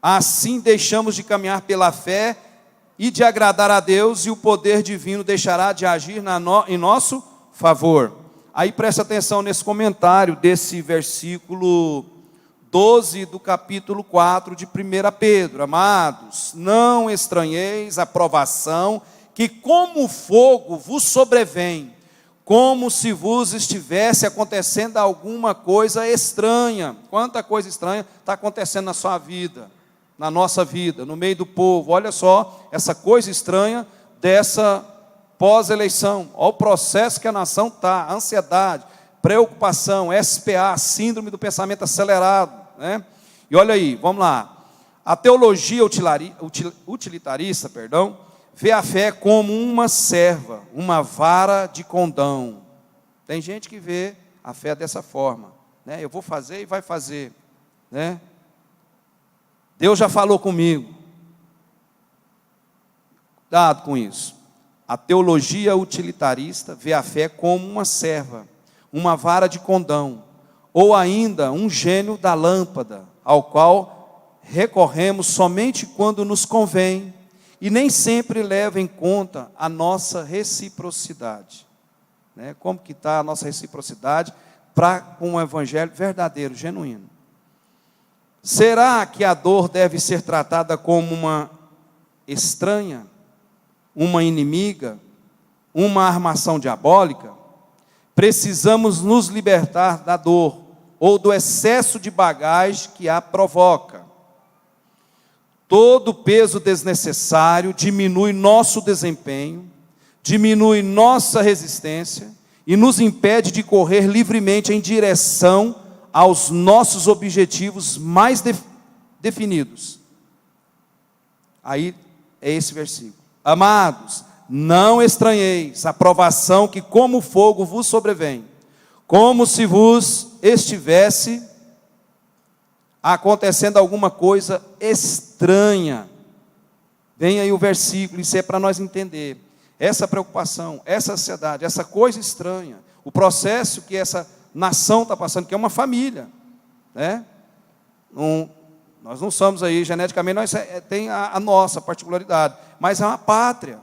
Assim deixamos de caminhar pela fé e de agradar a Deus, e o poder divino deixará de agir em nosso favor. Aí presta atenção nesse comentário desse versículo 12 do capítulo 4 de 1 Pedro. Amados, não estranheis a provação que como fogo vos sobrevém, como se vos estivesse acontecendo alguma coisa estranha. Quanta coisa estranha está acontecendo na sua vida, na nossa vida, no meio do povo. Olha só essa coisa estranha dessa pós-eleição. Olha o processo que a nação está, ansiedade, preocupação, SPA, síndrome do pensamento acelerado, né? E olha aí, vamos lá. A teologia utilitarista, vê a fé como uma serva, uma vara de condão. Tem gente que vê a fé dessa forma, né? Eu vou fazer e vai fazer, né? Deus já falou comigo. Cuidado com isso. A teologia utilitarista vê a fé como uma serva, uma vara de condão, ou ainda um gênio da lâmpada, ao qual recorremos somente quando nos convém, e nem sempre leva em conta a nossa reciprocidade, né? Como que está a nossa reciprocidade com um evangelho verdadeiro, genuíno? Será que a dor deve ser tratada como uma estranha, uma inimiga, uma armação diabólica? Precisamos nos libertar da dor ou do excesso de bagagem que a provoca. Todo peso desnecessário diminui nosso desempenho, diminui nossa resistência e nos impede de correr livremente em direção aos nossos objetivos mais definidos. Aí é esse versículo. Amados, não estranheis a provação que como fogo vos sobrevém, como se vos estivesse acontecendo alguma coisa estranha. Vem aí o versículo, isso é para nós entender. Essa preocupação, essa ansiedade, essa coisa estranha, o processo que essa nação está passando, que é uma família, né? Nós não somos aí, geneticamente, nós tem a nossa particularidade, mas é uma pátria.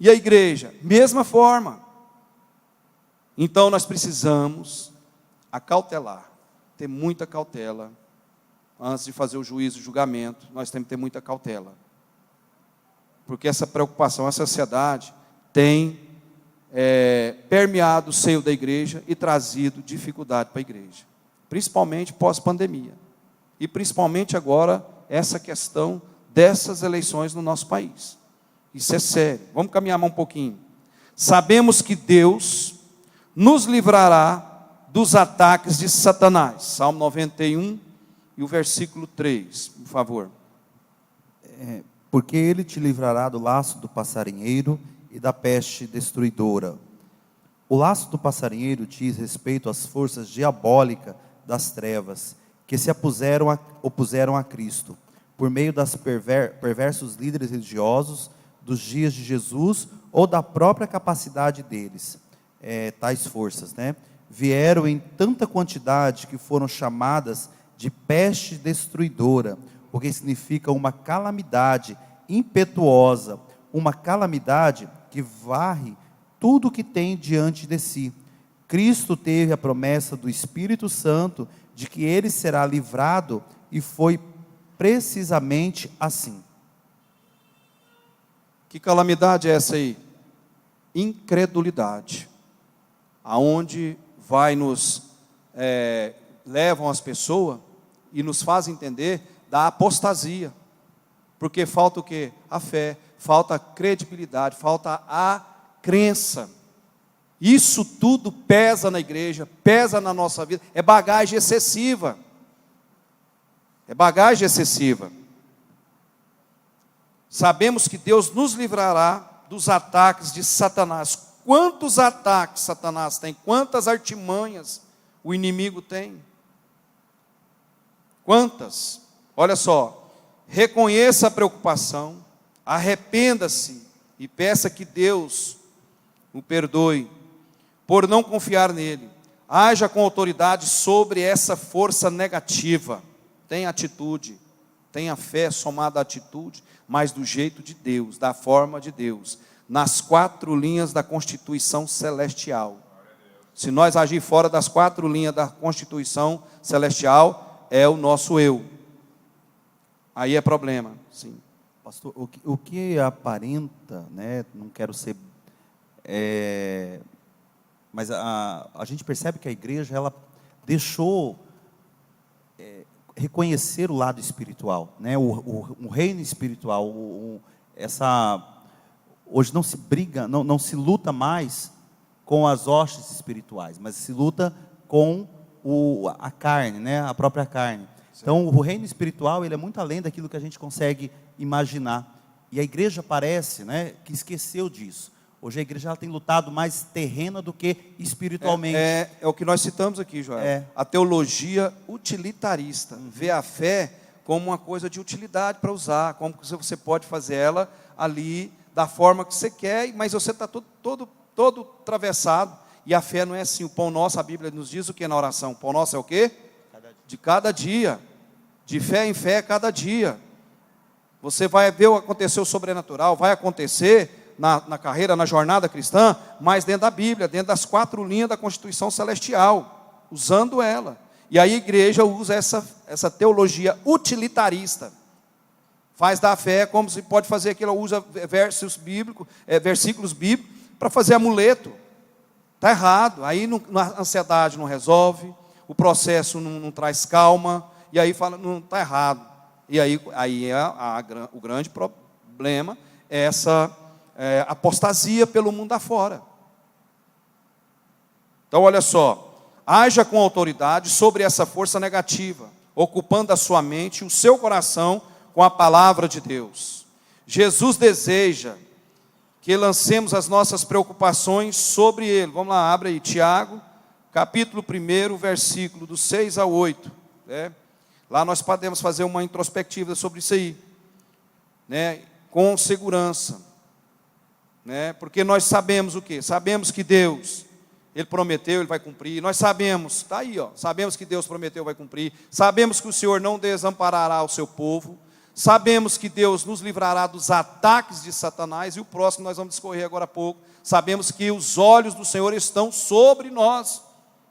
E a igreja, mesma forma. Então nós precisamos acautelar, ter muita cautela. Antes de fazer o juízo, o julgamento, nós temos que ter muita cautela. Porque essa preocupação, essa ansiedade tem permeado o seio da igreja e trazido dificuldade para a igreja. Principalmente pós-pandemia. E principalmente agora, essa questão dessas eleições no nosso país. Isso é sério. Vamos caminhar mais um pouquinho. Sabemos que Deus nos livrará dos ataques de Satanás. Salmo 91 e o versículo 3, por favor. Porque ele te livrará do laço do passarinheiro e da peste destruidora. O laço do passarinheiro diz respeito às forças diabólicas das trevas, que se opuseram a Cristo, por meio das perversos líderes religiosos dos dias de Jesus, ou da própria capacidade deles. Tais forças, né? Vieram em tanta quantidade que foram chamadas de peste destruidora, o que significa uma calamidade impetuosa, uma calamidade que varre tudo o que tem diante de si. Cristo teve a promessa do Espírito Santo de que ele será livrado, e foi precisamente assim. Que calamidade é essa aí? Incredulidade. Aonde levam as pessoas e nos fazem entender da apostasia. Porque falta o quê? A fé, falta a credibilidade, falta a crença. Isso tudo pesa na igreja, pesa na nossa vida, é bagagem excessiva. É bagagem excessiva. Sabemos que Deus nos livrará dos ataques de Satanás. Quantos ataques Satanás tem? Quantas artimanhas o inimigo tem? Quantas? Olha só, reconheça a preocupação, arrependa-se e peça que Deus o perdoe por não confiar nele. Haja com autoridade sobre essa força negativa. Tenha atitude, tenha fé somada à atitude, mas do jeito de Deus, da forma de Deus, nas 4 linhas da Constituição Celestial. Se nós agir fora das 4 linhas da Constituição Celestial, é o nosso eu. Aí é problema, sim. Pastor, o que aparenta, né, não quero ser Mas a gente percebe que a igreja, ela deixou reconhecer o lado espiritual, né? O reino espiritual, hoje não se briga, não se luta mais com as hostes espirituais, mas se luta com a carne, né? A própria carne. Então, o reino espiritual, ele é muito além daquilo que a gente consegue imaginar. E a igreja parece, né, que esqueceu disso. Hoje a igreja ela tem lutado mais terrena do que espiritualmente. É o que nós citamos aqui, Joel. A teologia utilitarista. Vê a fé como uma coisa de utilidade para usar, como que você pode fazer ela ali da forma que você quer, mas você está todo atravessado. E a fé não é assim. O pão nosso, a Bíblia nos diz o que na oração? O pão nosso é o quê? De cada dia. De fé em fé, cada dia. Você vai ver acontecer o sobrenatural, vai acontecer na carreira, na jornada cristã, mas dentro da Bíblia, dentro das 4 linhas da Constituição Celestial, usando ela. E aí a igreja usa essa teologia utilitarista. Faz da fé como se pode fazer aquilo, usa versículos bíblicos para fazer amuleto. Está errado. Aí a ansiedade não resolve, o processo não traz calma, e aí fala, não, está errado. E aí o grande problema é essa apostasia pelo mundo afora. Então, olha só, haja com autoridade sobre essa força negativa, ocupando a sua mente e o seu coração com a palavra de Deus. Jesus deseja que lancemos as nossas preocupações sobre Ele. Vamos lá, abre aí, Tiago, capítulo 1, versículo do 6 ao 8, né? Lá nós podemos fazer uma introspectiva sobre isso aí, né? Com segurança, né? Porque nós sabemos o quê? Sabemos que Deus, Ele prometeu, Ele vai cumprir. Nós sabemos, está aí, ó, sabemos que Deus prometeu, vai cumprir. Sabemos que o Senhor não desamparará o seu povo. Sabemos que Deus nos livrará dos ataques de Satanás. E o próximo nós vamos discorrer agora há pouco. Sabemos que os olhos do Senhor estão sobre nós.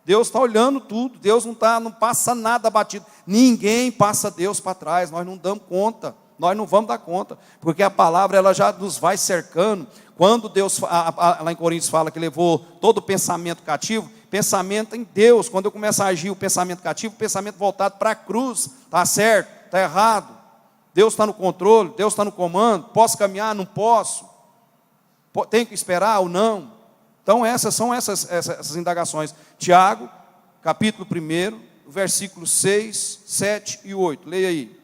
Deus está olhando tudo, Deus não passa nada batido, ninguém passa Deus para trás, nós não damos conta, nós não vamos dar conta, porque a palavra ela já nos vai cercando. Quando Deus, lá em Coríntios fala que levou todo o pensamento cativo, pensamento em Deus. Quando eu começo a agir o pensamento cativo, o pensamento voltado para a cruz, está certo, está errado, Deus está no controle, Deus está no comando, posso caminhar, não posso, tenho que esperar ou não. Então essas são essas indagações. Tiago, capítulo 1, versículos 6, 7 e 8. Leia aí.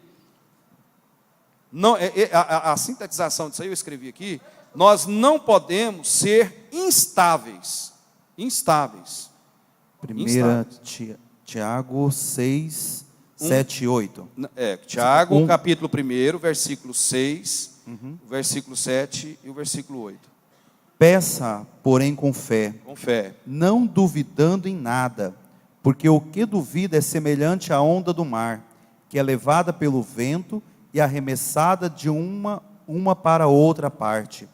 Não, a sintetização disso aí eu escrevi aqui. Nós não podemos ser instáveis. Instáveis. 1 Tiago 6, 7 e 8. Tiago, capítulo 1, versículo 6, versículo 7 e o versículo 8. Peça, porém, com fé, não duvidando em nada, porque o que duvida é semelhante à onda do mar, que é levada pelo vento e arremessada de uma para outra parte.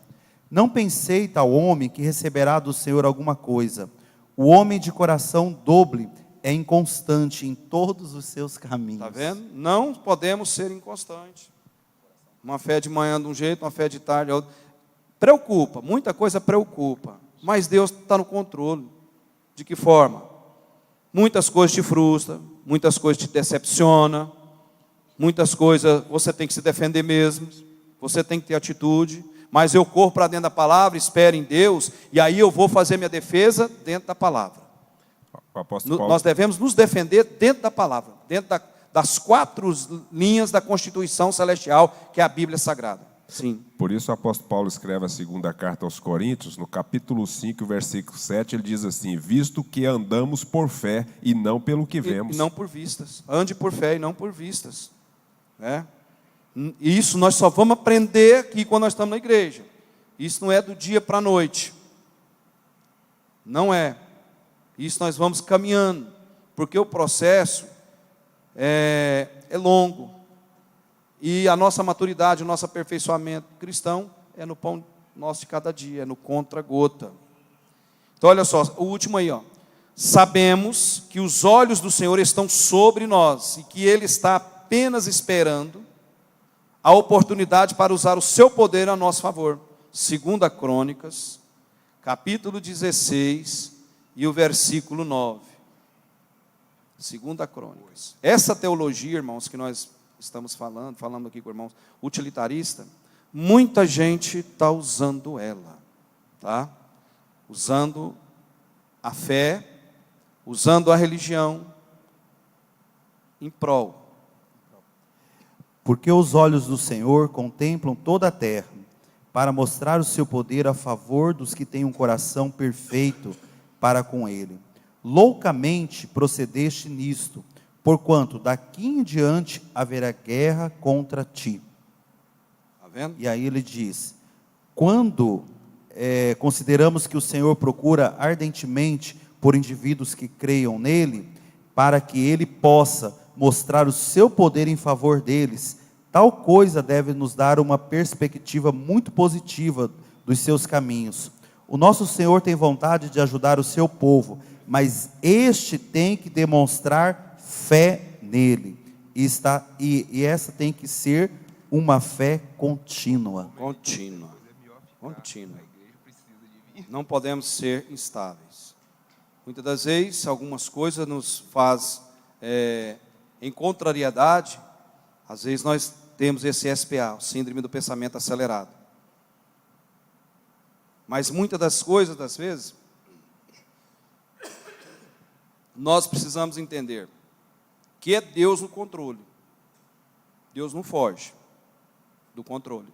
Não pensei tal homem que receberá do Senhor alguma coisa. O homem de coração dobre é inconstante em todos os seus caminhos. Está vendo? Não podemos ser inconstantes. Uma fé de manhã de um jeito, uma fé de tarde de outro. Preocupa, muita coisa preocupa, mas Deus está no controle. De que forma? Muitas coisas te frustram, muitas coisas te decepcionam, muitas coisas você tem que se defender mesmo, você tem que ter atitude, mas eu corro para dentro da palavra, espero em Deus, e aí eu vou fazer minha defesa dentro da palavra. Nós devemos nos defender dentro da palavra, dentro das 4 linhas da Constituição Celestial, que é a Bíblia Sagrada. Sim. Por isso o apóstolo Paulo escreve a 2ª carta aos Coríntios, no capítulo 5, versículo 7, ele diz assim: visto que andamos por fé e não pelo que vemos. E não por vistas. Ande por fé e não por vistas. Né? E isso nós só vamos aprender aqui quando nós estamos na igreja. Isso não é do dia para a noite. Não é. Isso nós vamos caminhando, porque o processo é longo. E a nossa maturidade, o nosso aperfeiçoamento cristão é no pão nosso de cada dia, é no contra-gota. Então olha só, o último aí, ó. Sabemos que os olhos do Senhor estão sobre nós e que Ele está apenas esperando a oportunidade para usar o seu poder a nosso favor. 2 Crônicas, capítulo 16, e o versículo 9. 2 Crônicas. Essa teologia, irmãos, que nós estamos falando aqui com irmãos, utilitarista, muita gente está usando ela, tá? Usando a fé, usando a religião em prol. Porque os olhos do Senhor contemplam toda a terra, para mostrar o seu poder a favor dos que têm um coração perfeito para com ele. Loucamente procedeste nisto, porquanto daqui em diante haverá guerra contra ti. Está vendo? E aí ele diz, quando consideramos que o Senhor procura ardentemente por indivíduos que creiam nele, para que ele possa mostrar o seu poder em favor deles, tal coisa deve nos dar uma perspectiva muito positiva dos seus caminhos. O nosso Senhor tem vontade de ajudar o seu povo, mas este tem que demonstrar fé nele. E essa tem que ser uma fé contínua. Contínua. Não podemos ser instáveis. Muitas das vezes, algumas coisas nos faz em contrariedade. Às vezes nós temos esse SPA, o síndrome do pensamento acelerado. Mas muitas das coisas, das vezes, nós precisamos entender que é Deus no controle. Deus não foge do controle.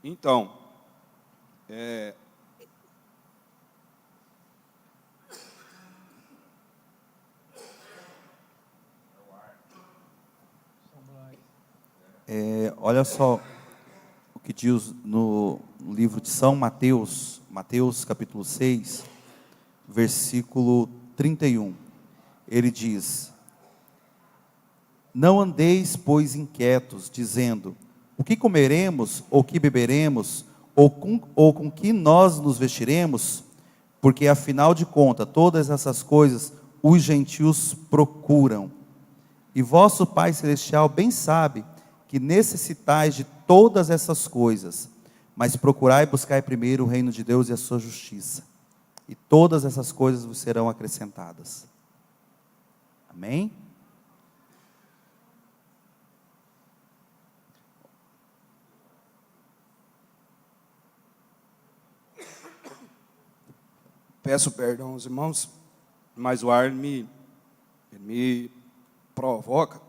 Então, olha só o que diz no livro de São Mateus, Mateus capítulo 6, versículo 31. Ele diz: não andeis, pois, inquietos, dizendo, o que comeremos, ou que beberemos, ou com que nós nos vestiremos? Porque, afinal de contas, todas essas coisas os gentios procuram. E vosso Pai Celestial bem sabe que necessitais de todas essas coisas. Mas procurai e buscai primeiro o reino de Deus e a sua justiça. E todas essas coisas vos serão acrescentadas. Amém? Peço perdão aos irmãos, mas o ar me provoca.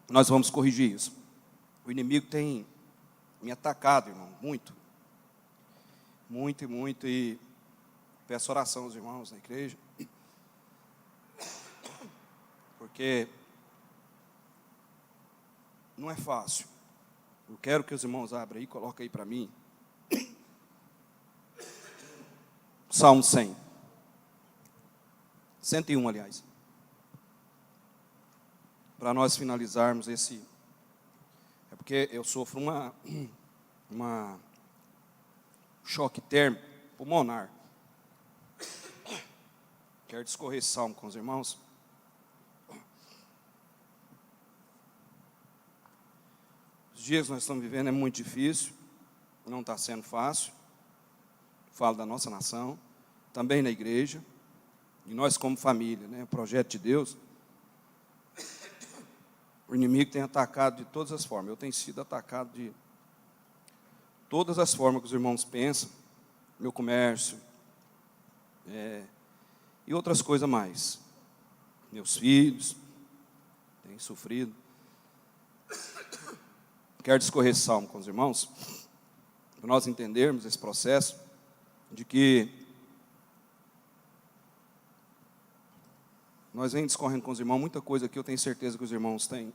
Nós vamos corrigir isso. O inimigo tem me atacado, irmão, muito. E peço oração aos irmãos na igreja. Porque não é fácil. Eu quero que os irmãos abram aí, coloquem aí para mim. Salmo 100. 101, aliás. Para nós finalizarmos esse... É porque eu sofro uma choque térmico pulmonar. Quero discorrer esse salmo com os irmãos. Os dias que nós estamos vivendo é muito difícil. Não está sendo fácil. Falo da nossa nação, também na igreja, e nós como família, né, o projeto de Deus. O inimigo tem atacado de todas as formas. Eu tenho sido atacado de todas as formas que os irmãos pensam, meu comércio, e outras coisas mais. Meus filhos têm sofrido. Quero discorrer esse salmo com os irmãos, para nós entendermos esse processo, de que nós vem discorrendo com os irmãos muita coisa que eu tenho certeza que os irmãos têm.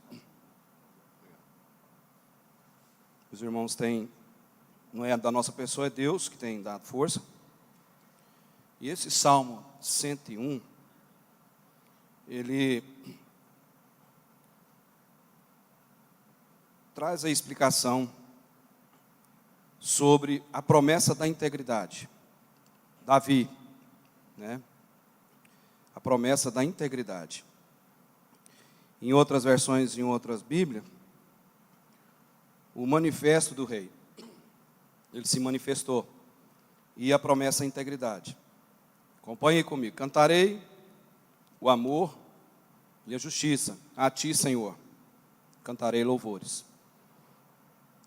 Os irmãos têm, não é da nossa pessoa, é Deus que tem dado força. E esse Salmo 101, ele traz a explicação sobre a promessa da integridade. Davi, né? A promessa da integridade. em outras versões, em outras Bíblias, o manifesto do rei. Ele se manifestou. E a promessa é a integridade. Acompanhe comigo. Cantarei o amor e a justiça a ti, Senhor. Cantarei louvores.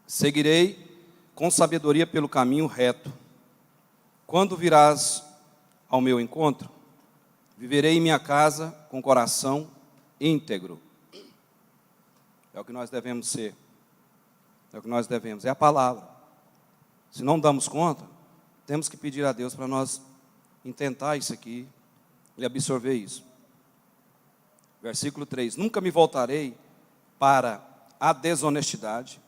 Seguirei com sabedoria pelo caminho reto. Quando virás ao meu encontro, viverei em minha casa com coração íntegro. É o que nós devemos ser. É o que nós devemos. É a palavra. Se não damos conta, temos que pedir a Deus para nós intentar isso aqui e absorver isso. Versículo 3. Nunca me voltarei para a desonestidade.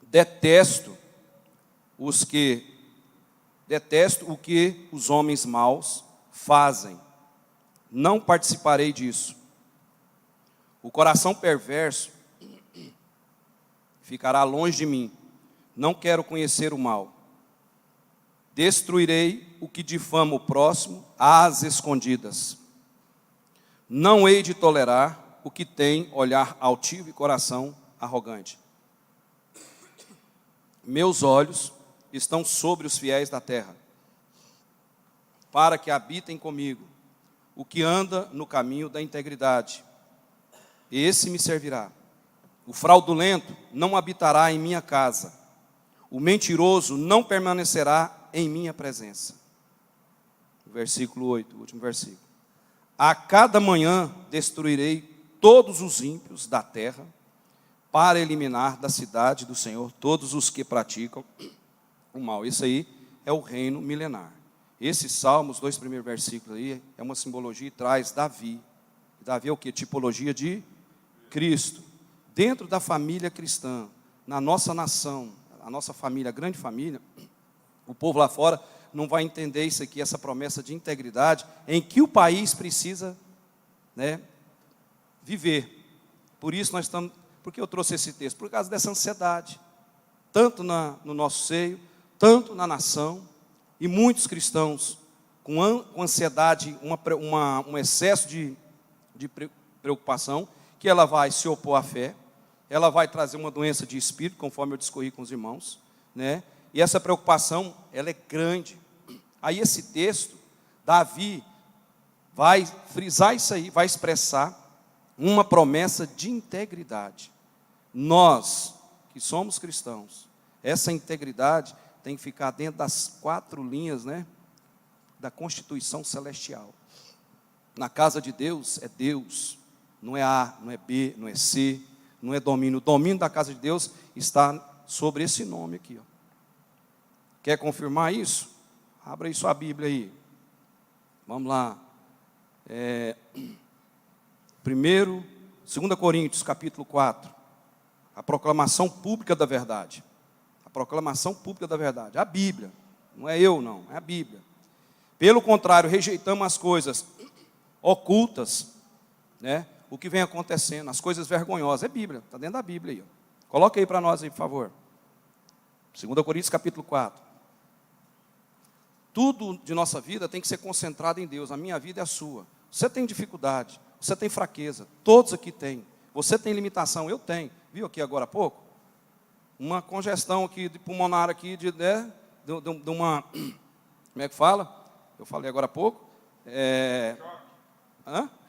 Detesto o que os homens maus fazem. Não participarei disso. O coração perverso ficará longe de mim. Não quero conhecer o mal. Destruirei o que difama o próximo às escondidas. Não hei de tolerar o que tem olhar altivo e coração arrogante. Meus olhos estão sobre os fiéis da terra, para que habitem comigo o que anda no caminho da integridade. Esse me servirá. O fraudulento não habitará em minha casa. O mentiroso não permanecerá em minha presença. Versículo 8, o último versículo. A cada manhã destruirei todos os ímpios da terra, para eliminar da cidade do Senhor todos os que praticam o mal. Isso aí é o reino milenar. Esses salmos, 2 primeiros versículos aí, é uma simbologia e traz Davi. Davi é o que? Tipologia de Cristo. Dentro da família cristã, na nossa nação, a nossa família, a grande família, o povo lá fora não vai entender isso aqui, essa promessa de integridade, em que o país precisa, né, viver. Por isso nós estamos... Por que eu trouxe esse texto? Por causa dessa ansiedade, tanto no nosso seio, tanto na nação, e muitos cristãos com ansiedade, um excesso de preocupação, que ela vai se opor à fé, ela vai trazer uma doença de espírito, conforme eu discorri com os irmãos, né? E essa preocupação, ela é grande. Aí esse texto, Davi vai frisar isso aí, vai expressar uma promessa de integridade. Nós, que somos cristãos, essa integridade tem que ficar dentro das 4 linhas, né, da Constituição Celestial. Na casa de Deus é Deus, não é A, não é B, não é C, não é domínio. O domínio da casa de Deus está sobre esse nome aqui, ó. Quer confirmar isso? Abra aí sua Bíblia aí. Vamos lá. 2 Coríntios, capítulo 4. A proclamação pública da verdade. A proclamação pública da verdade. A Bíblia. Não é eu, não. É a Bíblia. Pelo contrário, rejeitamos as coisas ocultas, né? O que vem acontecendo, as coisas vergonhosas. É Bíblia. Está dentro da Bíblia aí, ó. Coloca aí para nós aí, por favor. 2 Coríntios, capítulo 4. Tudo de nossa vida tem que ser concentrado em Deus. A minha vida é a sua. Você tem dificuldade, você tem fraqueza. Todos aqui têm. Você tem limitação, eu tenho. Viu aqui agora há pouco? Uma congestão aqui de pulmonar aqui, de uma... Como é que fala? Eu falei agora há pouco.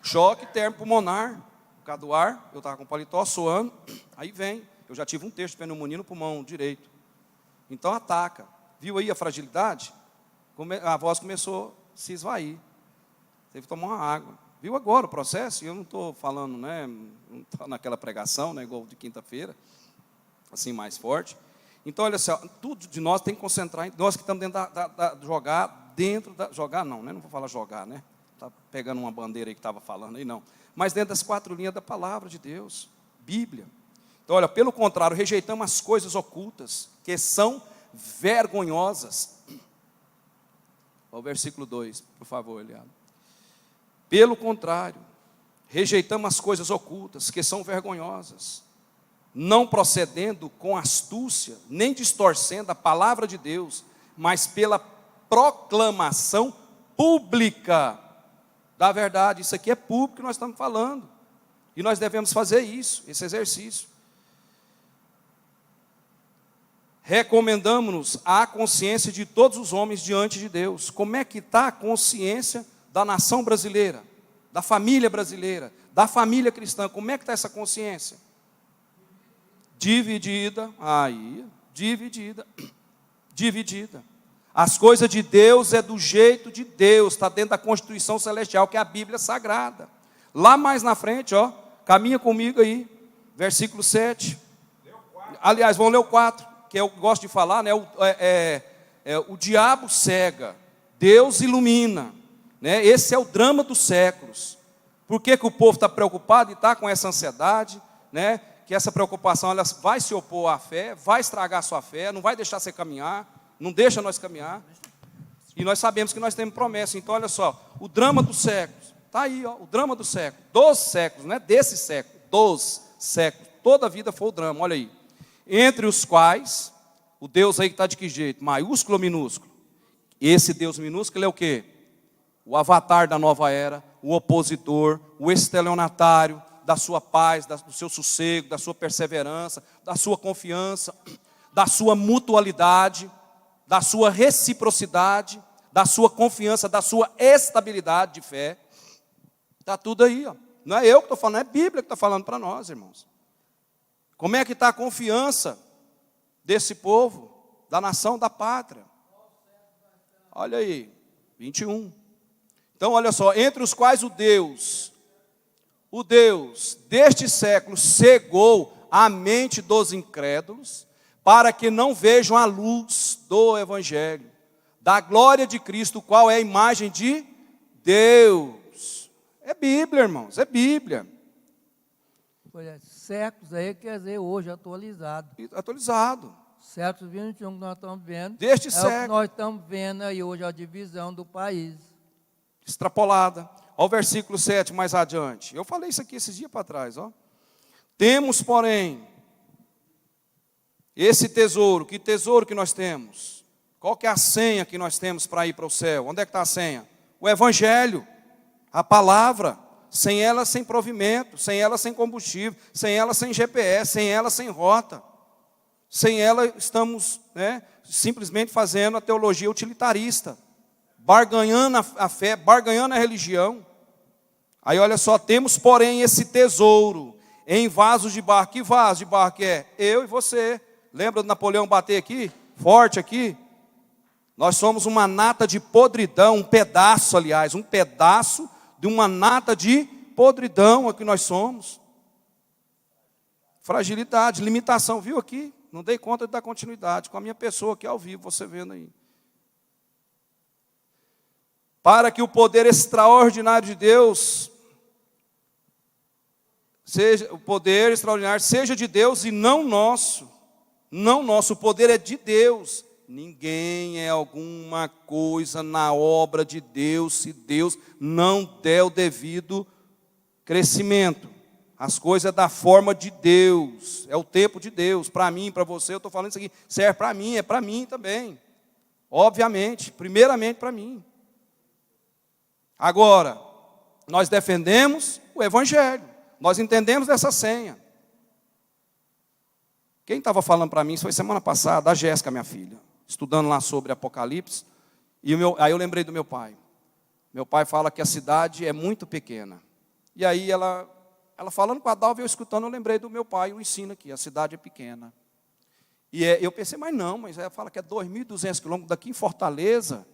Choque térmico pulmonar. Por causa do ar, eu estava com paletó suando. Aí vem. Eu já tive um texto de pneumonia no pulmão direito. Então ataca. Viu aí a fragilidade? A voz começou a se esvair. Teve que tomar uma água. Viu agora o processo? E eu não estou falando, né, não estou naquela pregação, né, igual de quinta-feira, assim, mais forte. Então, olha só, tudo de nós tem que concentrar em nós que estamos dentro jogar não, né? Não vou falar jogar, né? Está pegando uma bandeira aí que estava falando aí, não. Mas dentro das 4 linhas da palavra de Deus, Bíblia. Então, olha, pelo contrário, rejeitamos as coisas ocultas, que são vergonhosas. Olha o versículo 2, por favor, Eliado. Pelo contrário, rejeitamos as coisas ocultas, que são vergonhosas, não procedendo com astúcia, nem distorcendo a palavra de Deus, mas pela proclamação pública da verdade. Isso aqui é público que nós estamos falando. E nós devemos fazer isso, esse exercício. Recomendamos-nos à consciência de todos os homens diante de Deus. Como é que está a consciência da nação brasileira, da família brasileira, da família cristã? Como é que está essa consciência? Dividida, dividida. As coisas de Deus é do jeito de Deus, está dentro da Constituição Celestial, que é a Bíblia Sagrada. Lá mais na frente, caminha comigo aí, versículo 7. Aliás, vamos ler o 4. Que eu gosto de falar, né? O diabo cega, Deus ilumina, né? Esse é o drama dos séculos. Por que o povo está preocupado e está com essa ansiedade, né? Que essa preocupação ela vai se opor à fé, vai estragar a sua fé, não vai deixar você caminhar, não deixa nós caminhar. E nós sabemos que nós temos promessa. Então, olha só, o drama dos séculos, está aí, o drama do século, dos séculos, não é desse século, dos séculos, toda a vida foi o drama, olha aí. Entre os quais, o Deus aí que está de que jeito? Maiúsculo ou minúsculo? Esse Deus minúsculo é o quê? O avatar da nova era, o opositor, o estelionatário da sua paz, do seu sossego, da sua perseverança, da sua confiança, da sua mutualidade, da sua reciprocidade, da sua confiança, da sua estabilidade de fé. Está tudo aí, Não é eu que estou falando, é a Bíblia que está falando para nós, irmãos. Como é que está a confiança desse povo, da nação, da pátria? Olha aí, 21. Então, olha só, entre os quais o Deus deste século cegou a mente dos incrédulos, para que não vejam a luz do Evangelho, da glória de Cristo, qual é a imagem de Deus. É Bíblia, irmãos, é Bíblia. Séculos aí quer dizer hoje, atualizado. Atualizado. Séculos 21 que nós estamos vendo. Deste século. O que nós estamos vendo aí hoje, a divisão do país. Extrapolada. Olha o versículo 7 mais adiante. Eu falei isso aqui esses dias para trás. Temos, porém, esse tesouro. Que tesouro que nós temos? Qual que é a senha que nós temos para ir para o céu? Onde é que está a senha? O Evangelho, a palavra. Sem ela, sem provimento, sem ela, sem combustível, sem ela, sem GPS, sem ela, sem rota. Sem ela, estamos simplesmente fazendo a teologia utilitarista, barganhando a fé, barganhando a religião. Aí olha só, temos porém esse tesouro em vasos de barro. Que vaso de barro que é? Eu e você. Lembra do Napoleão bater aqui? Forte aqui? Nós somos uma nata de podridão, um pedaço de uma nata de podridão é que nós somos. Fragilidade, limitação, viu aqui? Não dei conta de dar continuidade com a minha pessoa aqui ao vivo, você vendo aí. Para que o poder extraordinário de Deus, seja de Deus e não nosso. Não nosso, o poder é de Deus. Ninguém é alguma coisa na obra de Deus se Deus não der o devido crescimento. As coisas é da forma de Deus, é o tempo de Deus. Para mim, para você, eu estou falando isso aqui, serve para mim, é para mim também. Obviamente, primeiramente para mim. Agora, nós defendemos o Evangelho, nós entendemos dessa senha. Quem estava falando para mim, isso foi semana passada, a Jéssica, minha filha, estudando lá sobre Apocalipse, e aí eu lembrei do meu pai. Meu pai fala que a cidade é muito pequena. E aí ela falando com a Dalva, eu escutando, eu lembrei do meu pai, o ensino aqui, a cidade é pequena. E eu pensei, mas ela fala que é 2.200 quilômetros daqui em Fortaleza,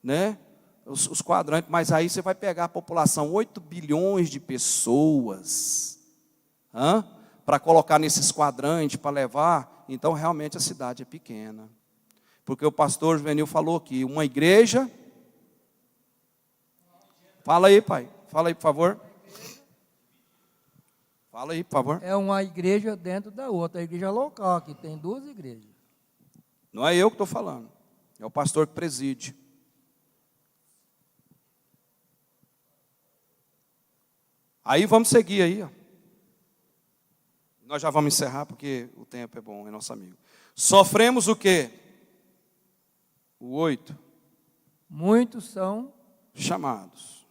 né? Os quadrantes, mas aí você vai pegar a população, 8 bilhões de pessoas, para colocar nesses quadrantes, para levar, então realmente a cidade é pequena. Porque o pastor Juvenil falou que uma igreja... Fala aí, pai. Fala aí, por favor. Fala aí, por favor. É uma igreja dentro da outra. A igreja local, aqui tem 2 igrejas. Não é eu que estou falando. É o pastor que preside. Aí vamos seguir aí. Nós já vamos encerrar porque o tempo é bom, é nosso amigo. Sofremos o quê? O 8. Muitos são chamados.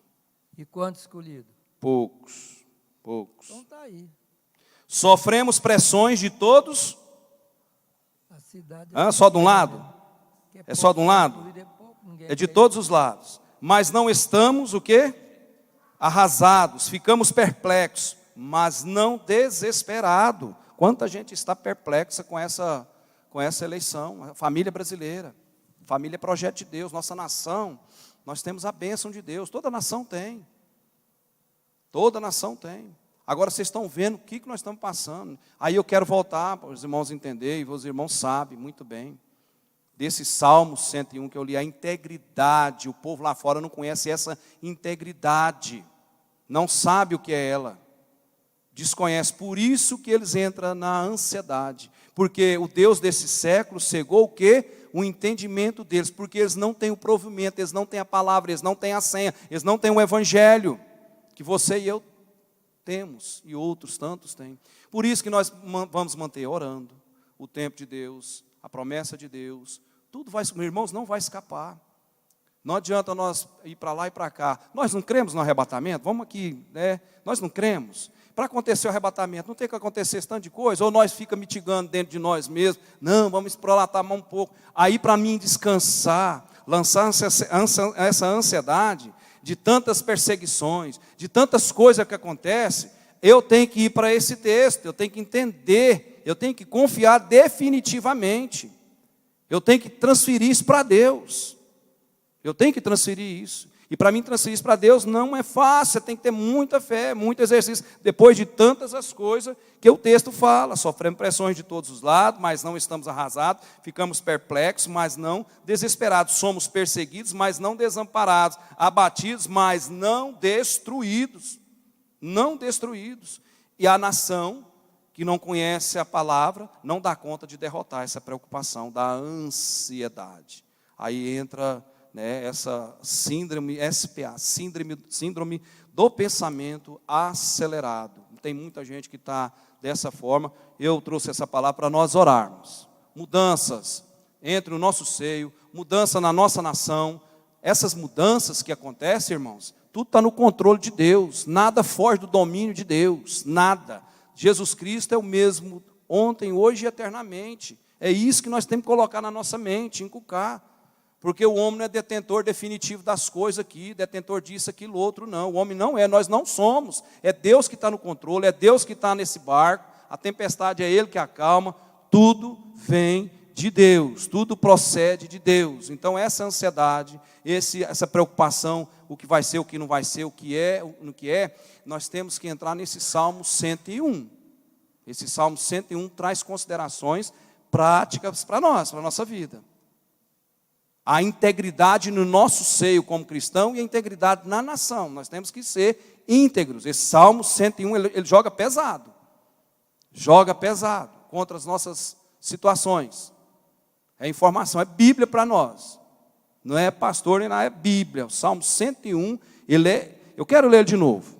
E quantos escolhidos? Poucos. Poucos. Então está aí. Sofremos pressões de todos. A cidade Só de um lado? É só de um lado? É de todos os lados. Mas não estamos o quê? Arrasados, ficamos perplexos, mas não desesperados. Quanta gente está perplexa com essa eleição? A família brasileira, família é projeto de Deus, nossa nação, nós temos a bênção de Deus, toda nação tem. Toda nação tem. Agora vocês estão vendo o que nós estamos passando. Aí eu quero voltar para os irmãos entenderem, e os irmãos sabem muito bem. Desse Salmo 101 que eu li, a integridade. O povo lá fora não conhece essa integridade. Não sabe o que é ela. Desconhece. Por isso que eles entram na ansiedade. Porque o Deus desse século cegou o quê? O entendimento deles. Porque eles não têm o provimento, eles não têm a palavra, eles não têm a senha, eles não têm o evangelho. Que você e eu temos, e outros tantos têm. Por isso que nós vamos manter orando, o tempo de Deus, a promessa de Deus, tudo vai, meus irmãos, não vai escapar. Não adianta nós ir para lá e para cá. Nós não cremos no arrebatamento? Vamos aqui, né? Nós não cremos. Para acontecer o arrebatamento, não tem que acontecer esse tanto de coisa, ou nós fica mitigando dentro de nós mesmos. Não, vamos esprolatar mais um pouco. Aí para mim descansar, lançar essa ansiedade de tantas perseguições, de tantas coisas que acontecem, eu tenho que ir para esse texto, eu tenho que entender, eu tenho que confiar definitivamente. Eu tenho que transferir isso para Deus. Eu tenho que transferir isso. E para mim transferir isso para Deus não é fácil, você tem que ter muita fé, muito exercício, depois de tantas as coisas que o texto fala. Sofremos pressões de todos os lados, mas não estamos arrasados, ficamos perplexos, mas não desesperados, somos perseguidos, mas não desamparados, abatidos, mas não destruídos. Não destruídos. E a nação que não conhece a palavra não dá conta de derrotar essa preocupação da ansiedade. Aí entra essa síndrome SPA, síndrome do pensamento acelerado. Tem muita gente que está dessa forma. Eu trouxe essa palavra para nós orarmos. Mudanças entre o nosso seio, mudança na nossa nação. Essas mudanças que acontecem, irmãos, tudo está no controle de Deus. Nada foge do domínio de Deus, nada. Jesus Cristo é o mesmo ontem, hoje e eternamente. É isso que nós temos que colocar na nossa mente, inculcar. Porque o homem não é detentor definitivo das coisas aqui, detentor disso, aquilo, outro, não. O homem não é, nós não somos. É Deus que está no controle, é Deus que está nesse barco, a tempestade é Ele que acalma, tudo vem de Deus, tudo procede de Deus. Então essa ansiedade, essa preocupação, o que vai ser, o que não vai ser, o que é, nós temos que entrar nesse Salmo 101. Esse Salmo 101 traz considerações práticas para nós, para a nossa vida. A integridade no nosso seio como cristão e a integridade na nação. Nós temos que ser íntegros. Esse Salmo 101, ele joga pesado. Joga pesado contra as nossas situações. É informação, é Bíblia para nós. Não é pastor nem nada, é Bíblia. O Salmo 101, eu quero ler ele de novo.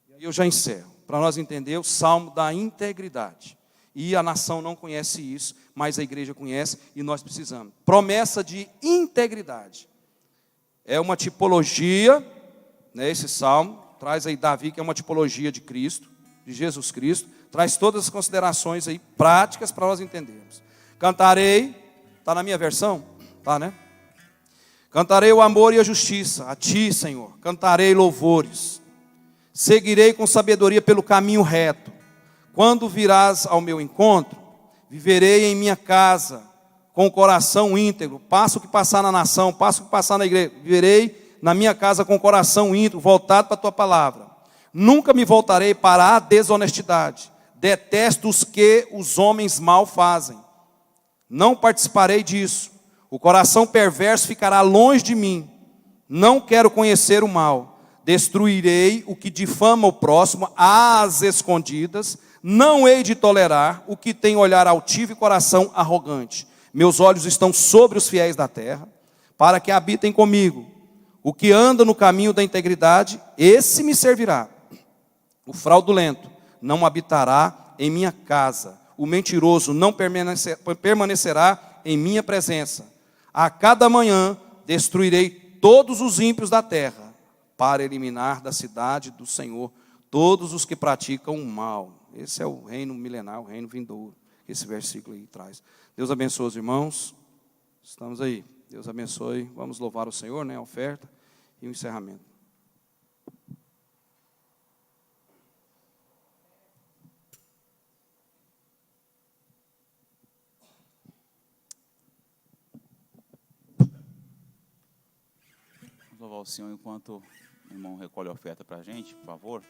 E aí eu já encerro. Para nós entender o Salmo da integridade. E a nação não conhece isso, mas a igreja conhece e nós precisamos. Promessa de integridade. É uma tipologia, esse salmo, traz aí Davi, que é uma tipologia de Cristo, de Jesus Cristo, traz todas as considerações aí práticas para nós entendermos. Cantarei, está na minha versão? Tá, né? Cantarei o amor e a justiça a ti, Senhor. Cantarei louvores. Seguirei com sabedoria pelo caminho reto. Quando virás ao meu encontro, viverei em minha casa, com o coração íntegro. Passo o que passar na nação, passo o que passar na igreja. Viverei na minha casa com o coração íntegro, voltado para a tua palavra. Nunca me voltarei para a desonestidade. Detesto os que os homens mal fazem. Não participarei disso. O coração perverso ficará longe de mim. Não quero conhecer o mal. Destruirei o que difama o próximo às escondidas. Não hei de tolerar o que tem olhar altivo e coração arrogante. Meus olhos estão sobre os fiéis da terra, para que habitem comigo. O que anda no caminho da integridade, esse me servirá. O fraudulento não habitará em minha casa. O mentiroso não permanecerá em minha presença. A cada manhã destruirei todos os ímpios da terra, para eliminar da cidade do Senhor todos os que praticam o mal. Esse é o reino milenar, o reino vindouro, que esse versículo aí traz. Deus abençoe os irmãos. Estamos aí. Deus abençoe. Vamos louvar o Senhor, né? A oferta e o encerramento. Vamos louvar o Senhor enquanto o irmão recolhe a oferta para a gente, por favor.